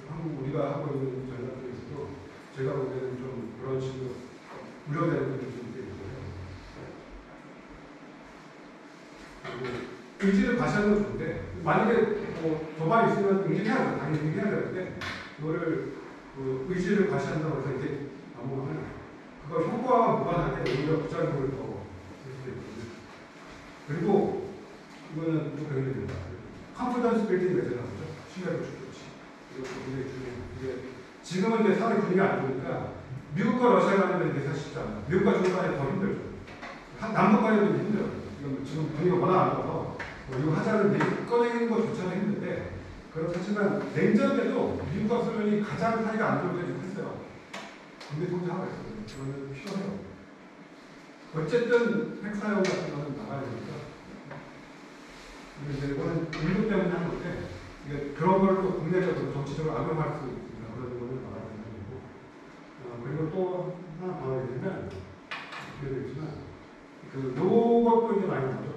한국 우리가 하고 있는 전략들에서도 제가 볼 때는 좀 그런 식으로 우려되는 부분이 좀 있고요. 그리고 의지를 과시하는 건 좋은데 만약에 뭐 도발이 있으면 응징해야 돼요. 당연히 응징해야 되는데 그거를 의지를 과시한다고 해서 이제 넘어가면 그거 효과와 무관하게 오히려 부작용을 더 줄 수도 있거든요. 그리고 이거는 좀 배우게 됩니다. 컨피던스 빌딩 메저라고 하죠. 신뢰를 주듯이. 이것도 굉장히 중요해요. 이게 지금은 이제 사회 분위기가 안 좋으니까 미국과 러시아 간에 대해서 쉽지 않아요. 미국과 중국 간에 더 힘들죠. 남북 간에도 힘들어요. 지금 분위기가 워낙 안 좋아서 이거 하자는 얘기 꺼내는 것조차도 힘든데 그렇지만 냉전 때도 미국과 소련이 가장 사이가 안 좋을 때 좀 했어요. 근데 통제하고 있어요. 그거는 필요해요. 어쨌든 핵 사용 같은 거는 나가야 되니까. 이제 이거는 인도 때문에 하는 건데 그런 걸 또 국내적으로 정치적으로 악용할 수 있습니다. 그런 거는 나가야 되는 거고. 그리고 또 하나 더 얘기하면 어떻게 되지만 요것도 이제 많이 나오죠.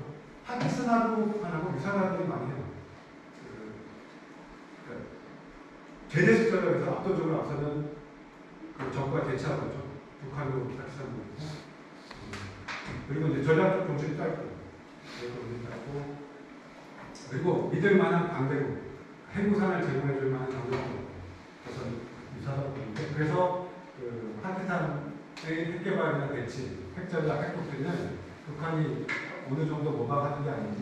파키스탄하고 북한하고 유사한들이 많이 해요. 제대 시점에서 압도적으로 앞서는 정부가 대체하고 있죠. 북한으로 파키스탄으로. 그리고 이제 전략적 정책이 짧고, 그리고 믿을 만한 강대국, 핵무산을 제공해줄 만한 강대국, 그래서 유사하다고 보는데, 그래서 파키스탄의 핵개발이나 대치, 핵전략, 핵독트리는 북한이 어느 정도 모방하는 게 아닌지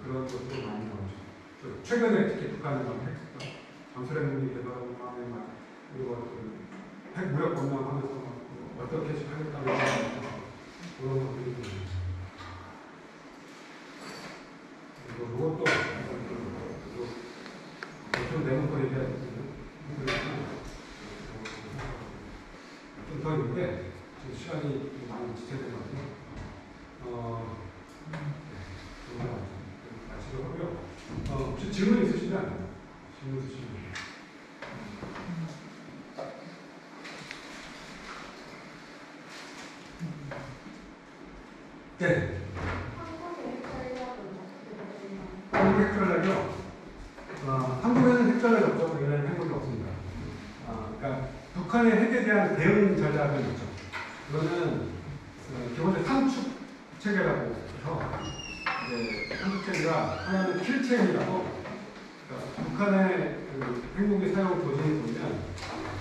그런 것도 많이 나오죠. 최근에 특히 북한은 전술핵무기 개발하는 그리고 핵무력 범람하면서 어떻게 하겠다고 그런 것들이 그리고 이것도 좀 내놓고 얘기해야 좀 더 있는데 지금 시간이 많이 지체된 것 같아요. 마치도록 하고요. 혹시 질문 있으시면 질문 주시면 돼요. 네. 한국 핵전략이요? 한국에는 핵전략이 없죠. 우리나라는 핵무기 없습니다. 그러니까 북한의 핵에 대한 대응 전략은 있죠. 이거는 기본적으로 삼축 체계라고 해서 삼축 체계가 하나는 킬체인이라고 그러니까 북한의 핵무기 사용 조짐을 보면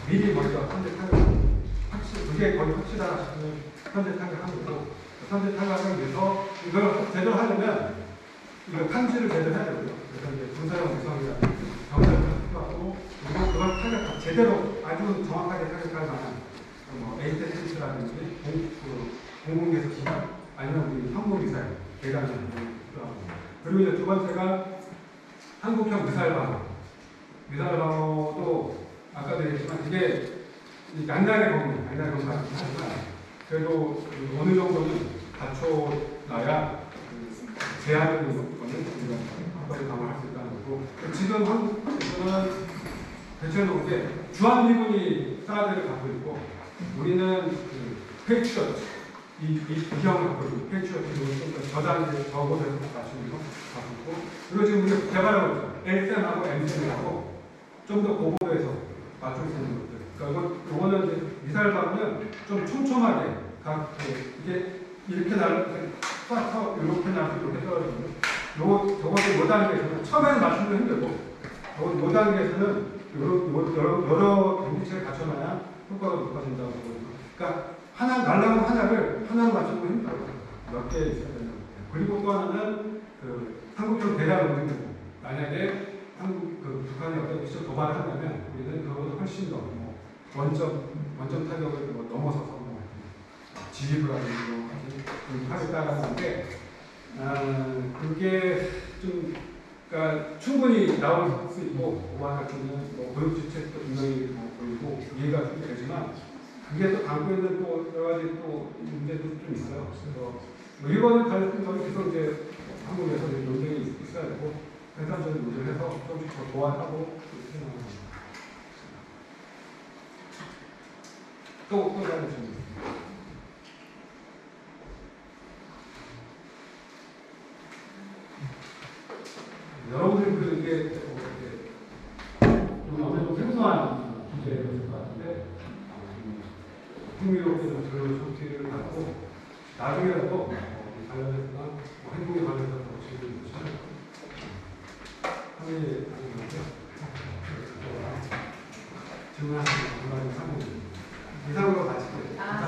미리 먼저 선제 타격 그게 거의 확실하다 싶으면 선제 타격하는 거고 선제 타격을 위해서 이걸 제대로 하려면 이거 탐지를 제대로 해야 되고요. 그래서 이제 군사용 위성이라는 정찰을 필요하고 그리고 그걸 타격 제대로 아예 아주 정확하게 타격할 만한 뭐 에이테스라든지 공공개서 기반 아니면 우리 항공미사일 대단히 필요하고 그리고 이제 두 번째가 한국형 미사일 방어. 미사일 방어도 아까도 얘기했지만 이게 양날의 검이긴 하지만 그래도 어느 정도는 갖춰놔야 제한을 있는 거는 우리가 한번에 방어할 수 있다는 거고 지금 한국에서는 대체로 이제 주한미군이 사드를 갖고 있고 우리는 그 페이트리엇 이 형을 갖고 있고 페이트리엇을 좀 더 저고에서 맞추는 거 갖고 있고 그리고 지금 우리가 개발하고 있죠. L셈하고 M셈하고 좀 더 고고도에서 맞출 수 있는 것들. 그러니까 이거는 이제 미사일 방어는 좀 촘촘하게 이게 이렇게 날서 이렇게 날고 이렇게 떨어지거든요. 저것도 요 단계에서는 처음에는 맞추기도 힘들고 요 단계에서는 여러 경기체를 갖춰놔야 효과가 높아진다고 보거든요. 그러니까 날라온 하나를 하나로 맞추는 힘들어요. 몇 개 있어야 되는 거예요. 그리고 또 하나는 그 한국형 대량 운동이고 만약에 북한이 어떤 미션 도발을 한다면 우리는 그거보다 훨씬 더 원점 타격을 넘어서서 지휘를 하는 하겠다라는 건데 그게 좀 그러니까 충분히 나올 수 있고 오만할 때는 고육지책도 분명히 보이고 이해가 좀 되지만 그게 또 담고 있는 또 여러 가지 또 문제도 좀 있어요. 그래서 이거는 저는 계속 이제 한국에서 논쟁이 있어야 되고 생산적인 논쟁을 해서 조금씩 더 보완하고 이렇게 생각합니다. 또 다른 질문. 여러분들 이게 어느 정도 생소한 주제였을 것 같은데 흥미롭게 좀 들을 소티를 갖고 나중에라도 관련해서 행동에 관해서 질문을 주시면 항의 질문하시는 분들이 이상으로 마치겠습니다.